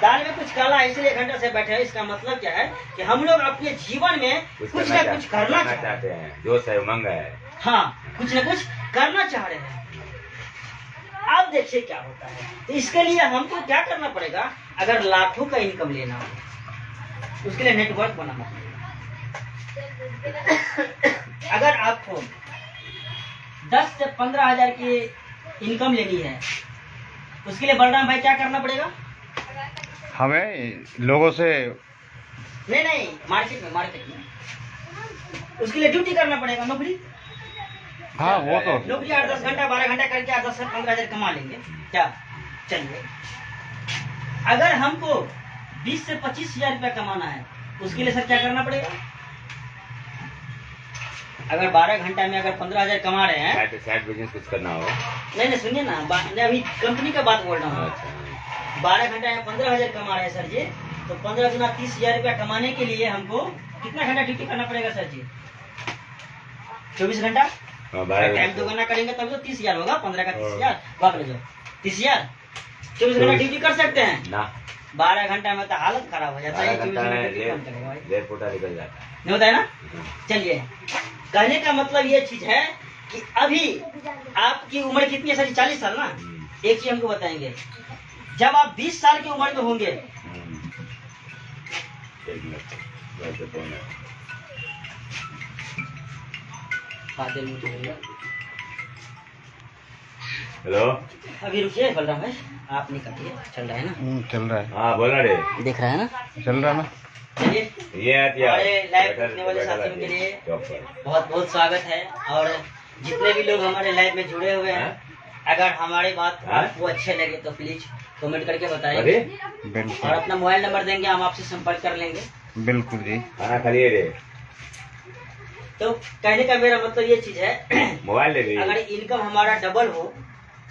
Speaker 2: दाल में कुछ काला है, इसलिए 1 घंटा से बैठे हैं। इसका मतलब क्या है कि हम लोग अपने जीवन में कुछ ना कुछ करना चाहते हैं।
Speaker 3: जो है उमंग है।
Speaker 2: हाँ, कुछ न कुछ करना चाह रहे हैं। अब देखिए क्या होता है। तो इसके लिए हमको क्या करना पड़ेगा? अगर लाखों का इनकम लेना हो, उसके लिए नेटवर्क बनाना पड़ेगा। अगर आपको 10 से 15 हजार की इनकम लेनी है, उसके लिए बलराम भाई क्या करना पड़ेगा?
Speaker 4: हमें लोगों से
Speaker 2: नहीं, मार्केट में उसके लिए ड्यूटी करना पड़ेगा, नौकरी।
Speaker 4: हाँ, वो तो
Speaker 2: नौकरी 8-10 घंटा 12 घंटा करके 10 से 15 हजार कमा लेंगे। क्या? चलिए अगर हमको 20 से 25 हजार रुपया कमाना है, उसके लिए सर क्या करना पड़ेगा? अगर 12 घंटा में अगर 15 हजार कमा रहे हैं,
Speaker 3: साइड बिजनेस कुछ करना होगा।
Speaker 2: नहीं सुनिए ना, मैं अभी कंपनी का बात बोल रहा हूँ। 12 घंटा में 15 हजार कमा रहे हैं सर जी, तो 15 गुना 30 हजार रुपया कमाने के लिए हमको कितना घंटा ड्यूटी करना पड़ेगा सर जी? 24 घंटा। टाइम 2 गुना करेंगे तभी तो 30 हजार होगा। 15 का 30 हजार, भाग ले जाओ 30 हजार। 24 घंटा ड्यूटी कर सकते हैं ना? 12 घंटा में तो हालत खराब हो जाता है। 24 घंटा निकल जाता है, नहीं होता है ना? चलिए, कहने का मतलब ये चीज है कि अभी आपकी उम्र कितनी है सर? 40 साल ना? एक चीज हमको बताएंगे, जब आप 20 साल की उम्र में होंगे,
Speaker 3: हेलो,
Speaker 2: अभी रुकिए बलराम भाई, आप नहीं काटिए, चल रहा है ना?
Speaker 4: चल रहा है।
Speaker 3: हाँ बोला रे,
Speaker 2: देख रहा है ना?
Speaker 4: चल रहा है ना?
Speaker 2: चलिए,
Speaker 3: ये
Speaker 2: हमारे लाइव देखने वाले साथियों के लिए बहुत बहुत स्वागत है। और जितने भी लोग हमारे लाइव में जुड़े हुए हैं, अगर हमारी बात आपको अच्छे लगे तो प्लीज कमेंट करके बताइए और अपना मोबाइल नंबर देंगे, हम आपसे संपर्क कर लेंगे।
Speaker 4: बिल्कुल जी।
Speaker 3: खाना खा लिए रे।
Speaker 2: तो कहने का मेरा मतलब ये चीज है,
Speaker 3: मोबाइल ले लीजिए।
Speaker 2: अगर इनकम हमारा डबल हो,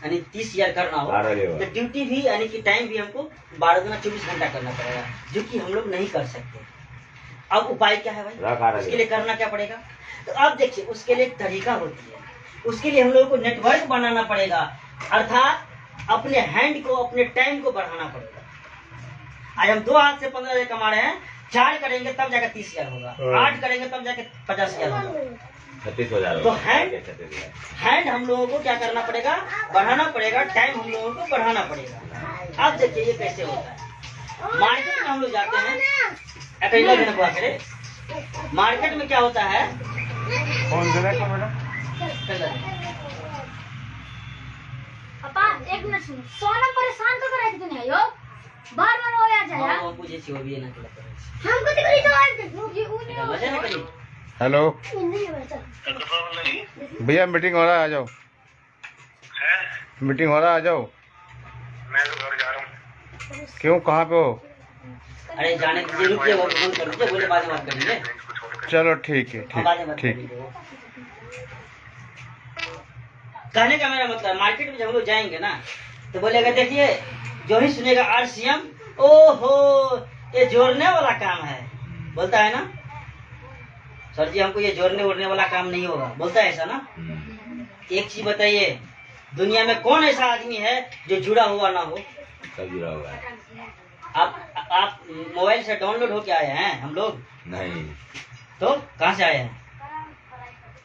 Speaker 2: यानी 30 हजार करना हो, तो ड्यूटी भी यानी कि टाइम भी हमको 12 गुना 24 घंटा करना पड़ेगा, जो कि हम लोग नहीं कर सकते। अब उपाय क्या है भाई? उसके लिए करना क्या पड़ेगा? तो अब देखिए, उसके लिए एक तरीका होती है। उसके लिए हम लोगों को नेटवर्क बनाना पड़ेगा, अर्थात अपने हैंड को, अपने टाइम को बढ़ाना पड़ेगा। आज हम 2 हाथ से 15 हजार कमा रहे हैं, 4 करेंगे तब जाकर 30 हजार होगा, 8 करेंगे तब जाकर 50 हजार होगा,
Speaker 3: 36 हजार।
Speaker 2: तो हैंड हम लोगों को क्या करना पड़ेगा? बढ़ाना पड़ेगा, टाइम हम लोगों को बढ़ाना पड़ेगा। अब देखिए ये कैसे होता है। मार्केट में हम लोग जाते हैं, मार्केट में क्या होता है?
Speaker 4: कौन दे रहा मैडम?
Speaker 1: पापा एक मिनट सुनो, सोनम परेशान तो करे तूने यो बार बार हो जाए यार।
Speaker 2: हम पूछे छी, वो भी ना करे।
Speaker 1: हमको तो करी तो आज ये ऊने
Speaker 2: मजा ना करी।
Speaker 4: हेलो भैया, मीटिंग हो रहा है, आ जाओ। मीटिंग हो रहा है, आ जाओ।
Speaker 5: मैं तो घर जा रहा हूँ।
Speaker 2: क्यों, कहाँ पे हो? अरे जाने दीजिए, रुकिए, वो फोन कर दीजिए, बोले बाद में बात करेंगे।
Speaker 4: चलो ठीक है, ठीक।
Speaker 2: कहने का मेरा मतलब, मार्केट में जब हम लोग जाएंगे ना, तो बोलेगा देखिए जो ही सुनेगा RCM, ओहो ये जोड़ने वाला काम है, बोलता है ना सर जी हमको ये जोड़ने उड़ने वाला काम नहीं होगा, बोलता है ऐसा ना। एक चीज बताइए, दुनिया में कौन ऐसा आदमी है जो जुड़ा हुआ ना हो?
Speaker 3: सब जुड़ा हुआ है।
Speaker 2: आप मोबाइल से डाउनलोड होके आए हैं, हम लोग
Speaker 3: नहीं
Speaker 2: तो कहाँ से आए हैं?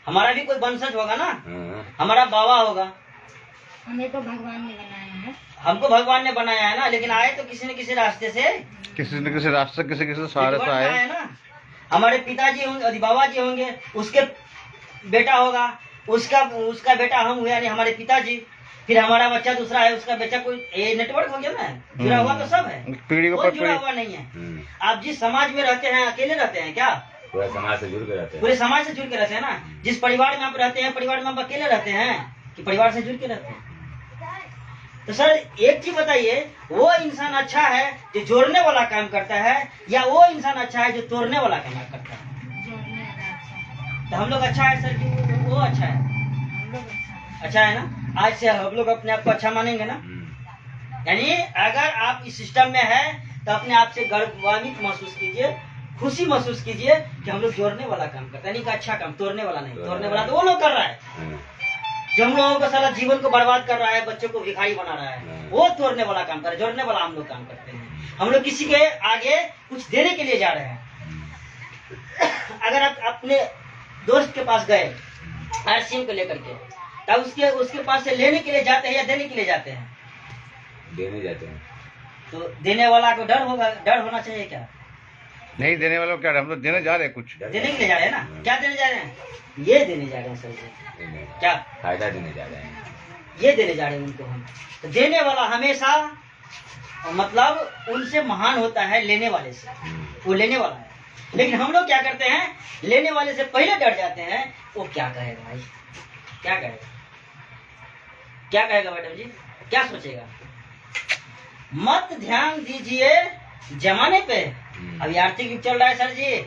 Speaker 2: हमारा भी कोई वंशज होगा ना,
Speaker 3: हाँ।
Speaker 2: हमारा बाबा होगा,
Speaker 1: हमें तो भगवान ने बनाया है।
Speaker 2: हमको भगवान ने बनाया है ना, लेकिन आए तो किसी न किसी रास्ते से,
Speaker 4: किसी न किसी रास्ते किसी किसी सहारे से आए।
Speaker 2: है ना। हमारे पिताजी होंगे, बाबा जी होंगे, उसके बेटा होगा, उसका बेटा हम हुए यानी हमारे पिताजी, फिर हमारा बच्चा दूसरा है, उसका बच्चा कोई, ये नेटवर्क हो गया ना, जुड़ा हुआ तो सब है,
Speaker 4: पीढ़ी के
Speaker 2: कोई
Speaker 4: ऊपर
Speaker 2: जुड़ा
Speaker 4: पीढ़ी।
Speaker 2: हुआ नहीं है। आप जिस समाज में रहते हैं अकेले रहते हैं क्या?
Speaker 3: पूरा समाज से जुड़ के रहते हैं।
Speaker 2: पूरे समाज से जुड़ के रहते हैं ना। जिस परिवार में आप रहते हैं, परिवार में आप अकेले रहते हैं कि परिवार से जुड़ के रहते हैं? तो सर एक चीज बताइए, वो इंसान अच्छा है जो जोड़ने वाला काम करता है, या वो इंसान अच्छा है जो तोड़ने वाला काम करता है?
Speaker 1: जोड़ने वाला अच्छा है।
Speaker 2: तो हम लोग अच्छा है सर कि वो अच्छा है?
Speaker 1: हम लोग
Speaker 2: अच्छा है ना। आज से हम लोग अपने आप को अच्छा मानेंगे ना। यानी अगर आप इस सिस्टम में है तो अपने आप से गर्वान्वित महसूस कीजिए, खुशी महसूस कीजिए कि हम लोग जोड़ने वाला काम करते हैं, यानी कि अच्छा काम, तोड़ने वाला नहीं। तोड़ने वाला तो वो लोग कर रहा है जो हम लोगों का सारा जीवन को बर्बाद कर रहा है, बच्चों को भिखारी बना रहा है, वो तोड़ने वाला काम कर रहा है। जोड़ने वाला हम लोग काम करते हैं। हम लोग किसी के आगे कुछ देने के लिए जा रहे हैं। अगर आप अपने दोस्त के पास गए RCM को लेकर के, तब उसके पास से लेने के लिए जाते हैं या देने के लिए जाते हैं?
Speaker 3: देने जाते हैं।
Speaker 2: तो देने वाला को डर होना चाहिए क्या?
Speaker 4: नहीं देने वालों को क्या, हम तो देने जा रहे हैं कुछ।
Speaker 2: देने के लिए जा रहे हैं ना। क्या देने जा रहे हैं? ये देने जा रहे हैं सर जी। क्या
Speaker 3: फायदा देने जा रहे हैं,
Speaker 2: ये देने जा रहे हैं उनको हम। तो देने वाला हमेशा मतलब उनसे महान होता है लेने वाले से, वो लेने वाला है। लेकिन हम लोग क्या करते हैं, लेने वाले से पहले डर जाते हैं, वो क्या कहेगा भाई, क्या कहेगा, क्या कहेगा मैडम जी, क्या सोचेगा। मत ध्यान दीजिए जमाने पे, अभी आर्थिक युग चल रहा है सर जी,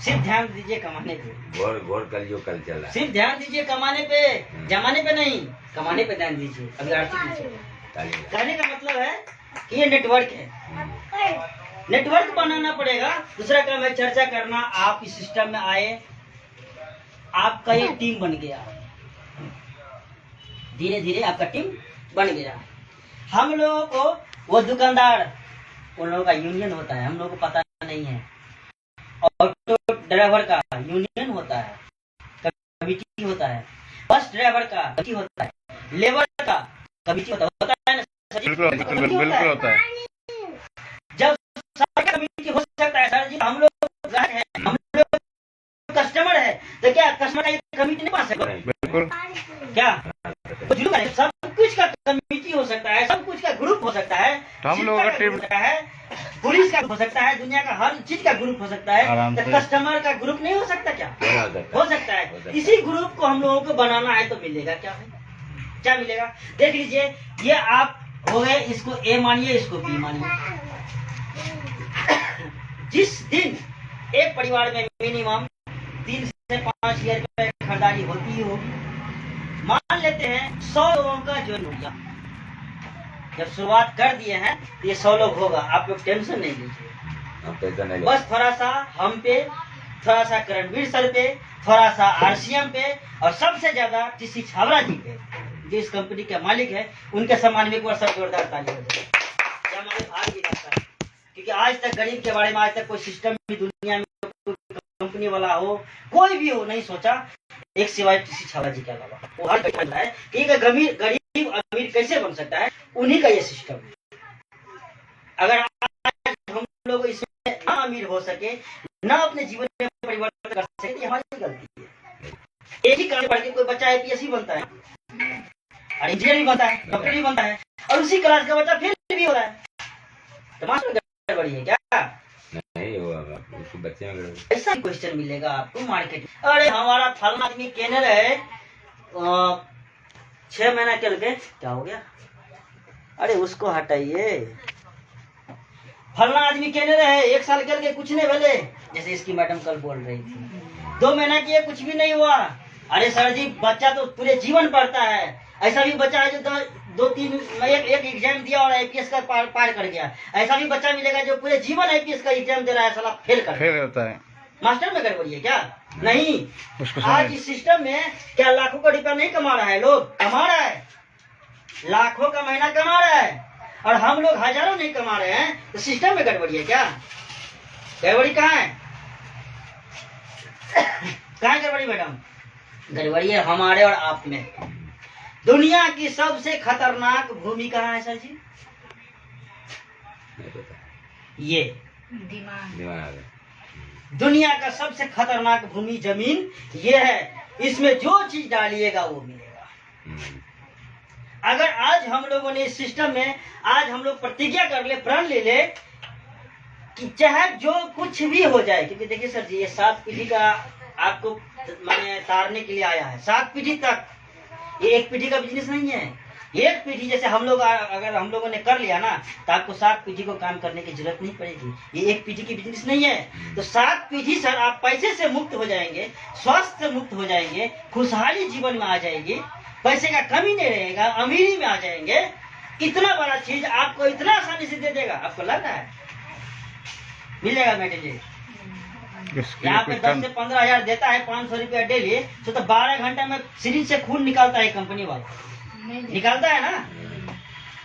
Speaker 2: सिर्फ ध्यान दीजिए कमाने पे।
Speaker 3: घोर कल चल रहा है।
Speaker 2: सिर्फ ध्यान दीजिए कमाने पे, जमाने पे नहीं, कमाने पे ध्यान दीजिए। अभी आर्थिक युग चल रहा है। कहने का मतलब है कि ये नेटवर्क है, नेटवर्क बनाना पड़ेगा। दूसरा काम है चर्चा करना। आप इस सिस्टम में आए, आपका ये टीम बन गया, धीरे धीरे आपका टीम बन गया। हम लोगों को वो दुकानदार, उन लोगों का यूनियन होता है, हम लोगों को पता नहीं है। ऑटो ड्राइवर का यूनियन होता है, कमिटी होता है। बस ड्राइवर का कमिटी होता है, लेबर का कमिटी होता है ना।
Speaker 4: बिल्कुल होता है।
Speaker 2: जब सारा कमिटी हो सकता है सर जी, हम लोग ग्राहक हैं, हम लोग कस्टमर है, तो क्या कस्टमर का कमिटी नहीं बना सकते?
Speaker 4: बिल्कुल।
Speaker 2: क्या तो जुलूम है? सब कुछ का कमिटी हो सकता है, सब कुछ का ग्रुप हो सकता है,
Speaker 4: तो हम लोगों का टीम
Speaker 2: है, पुलिस का हो सकता है, दुनिया का हर चीज का ग्रुप हो सकता है। तो कस्टमर का ग्रुप नहीं हो सकता क्या? हो सकता है। इसी ग्रुप को हम लोगों को बनाना है तो मिलेगा क्या? क्या मिलेगा? देख लीजिए, ये आप हो गए, इसको A मानिए, इसको B मानिए। जिस दिन एक परिवार में मिनिमम 3 से 5 हजार रुपए खरीदारी होती ही होगी, मान लेते हैं 100 लोगों का जो होगा, जब शुरुआत कर दिए हैं तो ये 100 लोग होगा। आप लोग टेंशन नहीं लीजिए, बस थोड़ा सा हम पे, थोड़ा सा करणवीर सर पे, थोड़ा सा RCM पे, और सबसे ज्यादा TC छाबड़ा जी पे, जो इस कंपनी के मालिक है, उनके सम्मान में एक बार सब जोरदार ताली हो जाए। हमारे भाग भी लगता है, क्योंकि आज तक गरीब के बारे में आज तक कोई सिस्टम भी दुनिया में, कोई कंपनी वाला हो, कोई भी हो, नहीं सोचा, एक सिवाय TC छाबड़ा जी के अलावा। वो हर बैठा है कि गरीब अमीर कैसे बन सकता है, उन्हीं का ये सिस्टम है। अगर आज हम लोग इसमें ना अमीर हो सके, ना अपने जीवन में परिवर्तन कर सके, तो हमारी गलती है। एक ही क्लास पढ़ के कोई बच्चा APS ही बनता है, और इंजीनियर भी बनता है, डॉक्टर भी बनता है, और उसी क्लास का बच्चा फेल भी हो रहा है। तो मास्टर गड़बड़ी है क्या?
Speaker 3: नहीं, वो बच्चे में
Speaker 2: ऐसा क्वेश्चन मिलेगा आपको मार्केट। अरे हमारा फलाना आदमी केनर है, 6 महीना चल के क्या हो गया, अरे उसको हटाइए। फलाना आदमी केनर है, 1 साल चल के कुछ नहीं भले, जैसे इसकी मैडम कल बोल रही थी, 2 महीना किए कुछ भी नहीं हुआ। अरे सर जी, बच्चा तो पूरे जीवन पढ़ता है, ऐसा भी बच्चा है जो दो तीन एक एग्जाम दिया और आईपीएस का पार कर गया। ऐसा भी बच्चा मिलेगा जो पूरे जीवन आईपीएस का एग्जाम दे रहा है, साला फेल
Speaker 4: होता है।
Speaker 2: मास्टर में गड़बड़ी है क्या? नहीं। आज इस सिस्टम में क्या लाखों का रुपया नहीं कमा रहा है? लोग कमा रहा है, लाखों का महीना कमा रहा है, और हम लोग हजारों नहीं कमा रहे हैं। तो सिस्टम में गड़बड़ी है क्या? गड़बड़ी कहाँ है? कहाँ है गड़बड़ी मैडम? गड़बड़ी है हमारे और आप में। दुनिया की सबसे खतरनाक भूमि कहाँ है सर जी? ये
Speaker 3: दिमाग
Speaker 2: दुनिया का सबसे खतरनाक भूमि जमीन ये है। इसमें जो चीज डालिएगा वो मिलेगा। अगर आज हम लोगों ने इस सिस्टम में आज हम लोग प्रतिज्ञा कर ले, प्रण ले ले कि चाहे जो कुछ भी हो जाए, क्योंकि देखिए सर जी ये 7 पीढ़ी का आपको मैंने तारने के लिए आया है। 7 पीढ़ी तक, ये 1 पीढ़ी का बिजनेस नहीं है। 1 पीढ़ी जैसे हम लोग अगर हम लोगों ने कर लिया ना तो आपको 7 पीढ़ी को काम करने की जरूरत नहीं पड़ेगी। ये 1 पीढ़ी की बिजनेस नहीं है। तो 7 पीढ़ी सर आप पैसे से मुक्त हो जाएंगे, स्वास्थ्य से मुक्त हो जाएंगे, खुशहाली जीवन में आ जाएगी, पैसे का कमी नहीं रहेगा, अमीरी में आ जाएंगे। इतना बड़ा चीज आपको इतना आसानी से दे देगा, आपको लग रहा है मिल जाएगा मैडम जी? यहाँ पे 10 से 15 हजार देता है, 500 रुपया डेली, तो 12 घंटा में सिरिंज से खून निकालता है कंपनी वाला, निकालता है ना,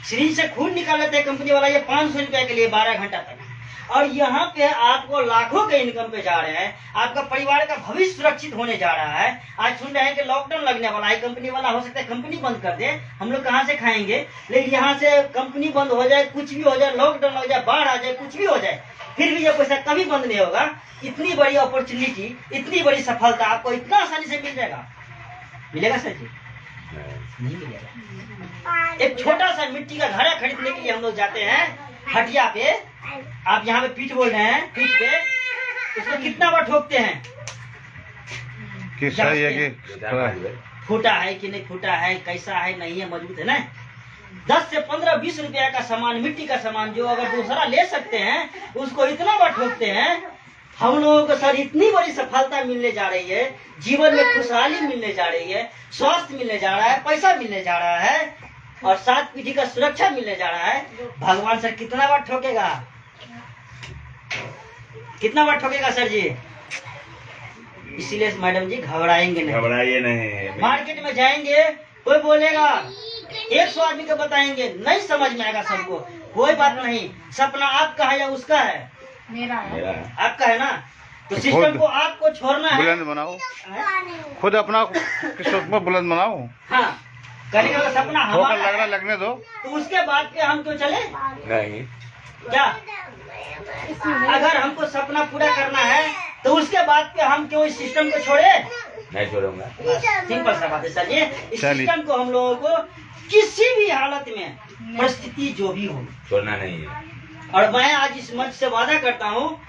Speaker 2: सिरिंज से खून निकाल लेता है कंपनी वाला, ये 500 रुपया के लिए 12 घंटा तक। और यहाँ पे आपको लाखों के इनकम पे जा रहे हैं, आपका परिवार का भविष्य सुरक्षित होने जा रहा है। आज सुन रहे हैं कि लॉकडाउन लगने वाला है, कंपनी वाला हो सकता है कंपनी बंद कर दे, हम लोग कहाँ से खाएंगे? लेकिन यहाँ से कंपनी बंद हो जाए, कुछ भी हो जाए, लॉकडाउन लग जाए, बाढ़ आ जाए, कुछ भी हो जाए, फिर भी ये पैसा कभी बंद नहीं होगा। इतनी बड़ी अपॉर्चुनिटी, इतनी बड़ी सफलता आपको इतना आसानी से मिल जाएगा। मिलेगा सर जी? नहीं मिलेगा। एक छोटा सा मिट्टी का घड़ा खरीदने के लिए हम लोग जाते हैं हटिया पे, आप यहाँ पे पीठ बोल रहे हैं, पीठ पे उसको कितना बार ठोकते हैं?
Speaker 4: सही है कि
Speaker 2: फूटा है कि नहीं फूटा है, कैसा है, नहीं है, मजबूत है ना? 10 से 15-20 रुपया का सामान, मिट्टी का सामान जो अगर दूसरा ले सकते हैं उसको इतना बार ठोकते हैं। हम लोगों को सर इतनी बड़ी सफलता मिलने जा रही है, जीवन में खुशहाली मिलने जा रही है, स्वास्थ्य मिलने जा रहा है, पैसा मिलने जा रहा है, और 7 पीढ़ी का सुरक्षा मिलने जा रहा है। भगवान सर कितना बार ठोकेगा? कितना बार ठोकेगा सर जी? इसीलिए मैडम जी घबराएंगे नहीं,
Speaker 3: घबराइए नहीं।
Speaker 2: मार्केट में जाएंगे, कोई बोलेगा 100 आदमी को बताएंगे, नहीं समझ में आएगा सबको, कोई बात नहीं। सपना आपका है या उसका है?
Speaker 1: मेरा है।
Speaker 2: आपका है ना? तो सिस्टम को आपको छोड़ना है,
Speaker 4: बुलंद बनाओ, खुद अपना किस्मत में बुलंद बनाओ।
Speaker 2: हाँ, करने का सपना हमारा
Speaker 4: लगना
Speaker 2: है,
Speaker 4: लगने दो।
Speaker 2: तो उसके बाद पे हम क्यों चले?
Speaker 3: नहीं,
Speaker 2: क्या अगर हमको सपना पूरा करना है तो उसके बाद पे हम क्यों इस सिस्टम को छोड़े?
Speaker 3: नहीं छोड़ूंगा।
Speaker 2: सिंपल सा बात है सर जी। इस सिस्टम को हम लोगों को किसी भी हालत में, परिस्थिति जो भी हो,
Speaker 3: छोड़ना नहीं है।
Speaker 2: और मैं आज इस मंच से वादा करता हूँ,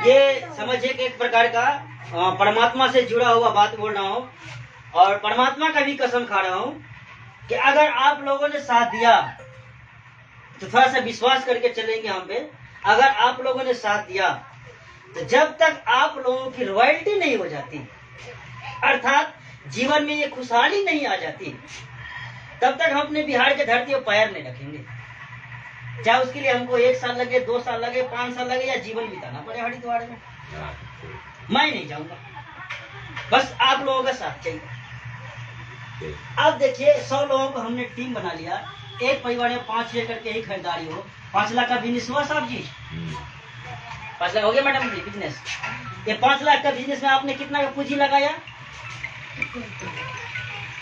Speaker 2: ये समझिए कि एक प्रकार का परमात्मा से जुड़ा हुआ बात बोल रहा हूँ, और परमात्मा का भी कसम खा रहा हूँ कि अगर आप लोगों ने साथ दिया तो थोड़ा सा विश्वास करके चलेंगे हम पे। अगर आप लोगों ने साथ दिया तो जब तक आप लोगों की रॉयल्टी नहीं हो जाती, अर्थात जीवन में ये खुशहाली नहीं आ जाती, तब तक हम अपने बिहार के धरती पर पैर नहीं रखेंगे। चाहे उसके लिए हमको 1 साल लगे, 2 साल लगे, 5 साल लगे, या जीवन बिताना पड़े हरिद्वार में, मैं नहीं जाऊंगा। बस आप लोगों का साथ चाहिए। अब देखिए 100 लोगों को हमने टीम बना लिया, एक परिवार में 5 एकड़ के ही खरीदारी हो, 5 लाख का बिजनेस हुआ साहब जी? 5 लाख हो गया मैडम जी बिजनेस। ये 5 लाख का बिजनेस में आपने कितना का पूंजी लगाया?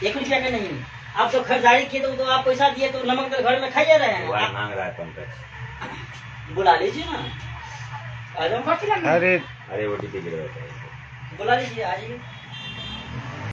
Speaker 2: 1 रुपया का नहीं। आप तो खरीदारी किए तो आप पैसा दिए तो नमक तो घर में खाइए रहे हैं।
Speaker 3: मांग रहा है पंकज,
Speaker 2: बुला लीजिए ना, आ जाओ।
Speaker 4: अरे
Speaker 3: अरे वो टिकट
Speaker 2: बुला लीजिए, आ जाइए।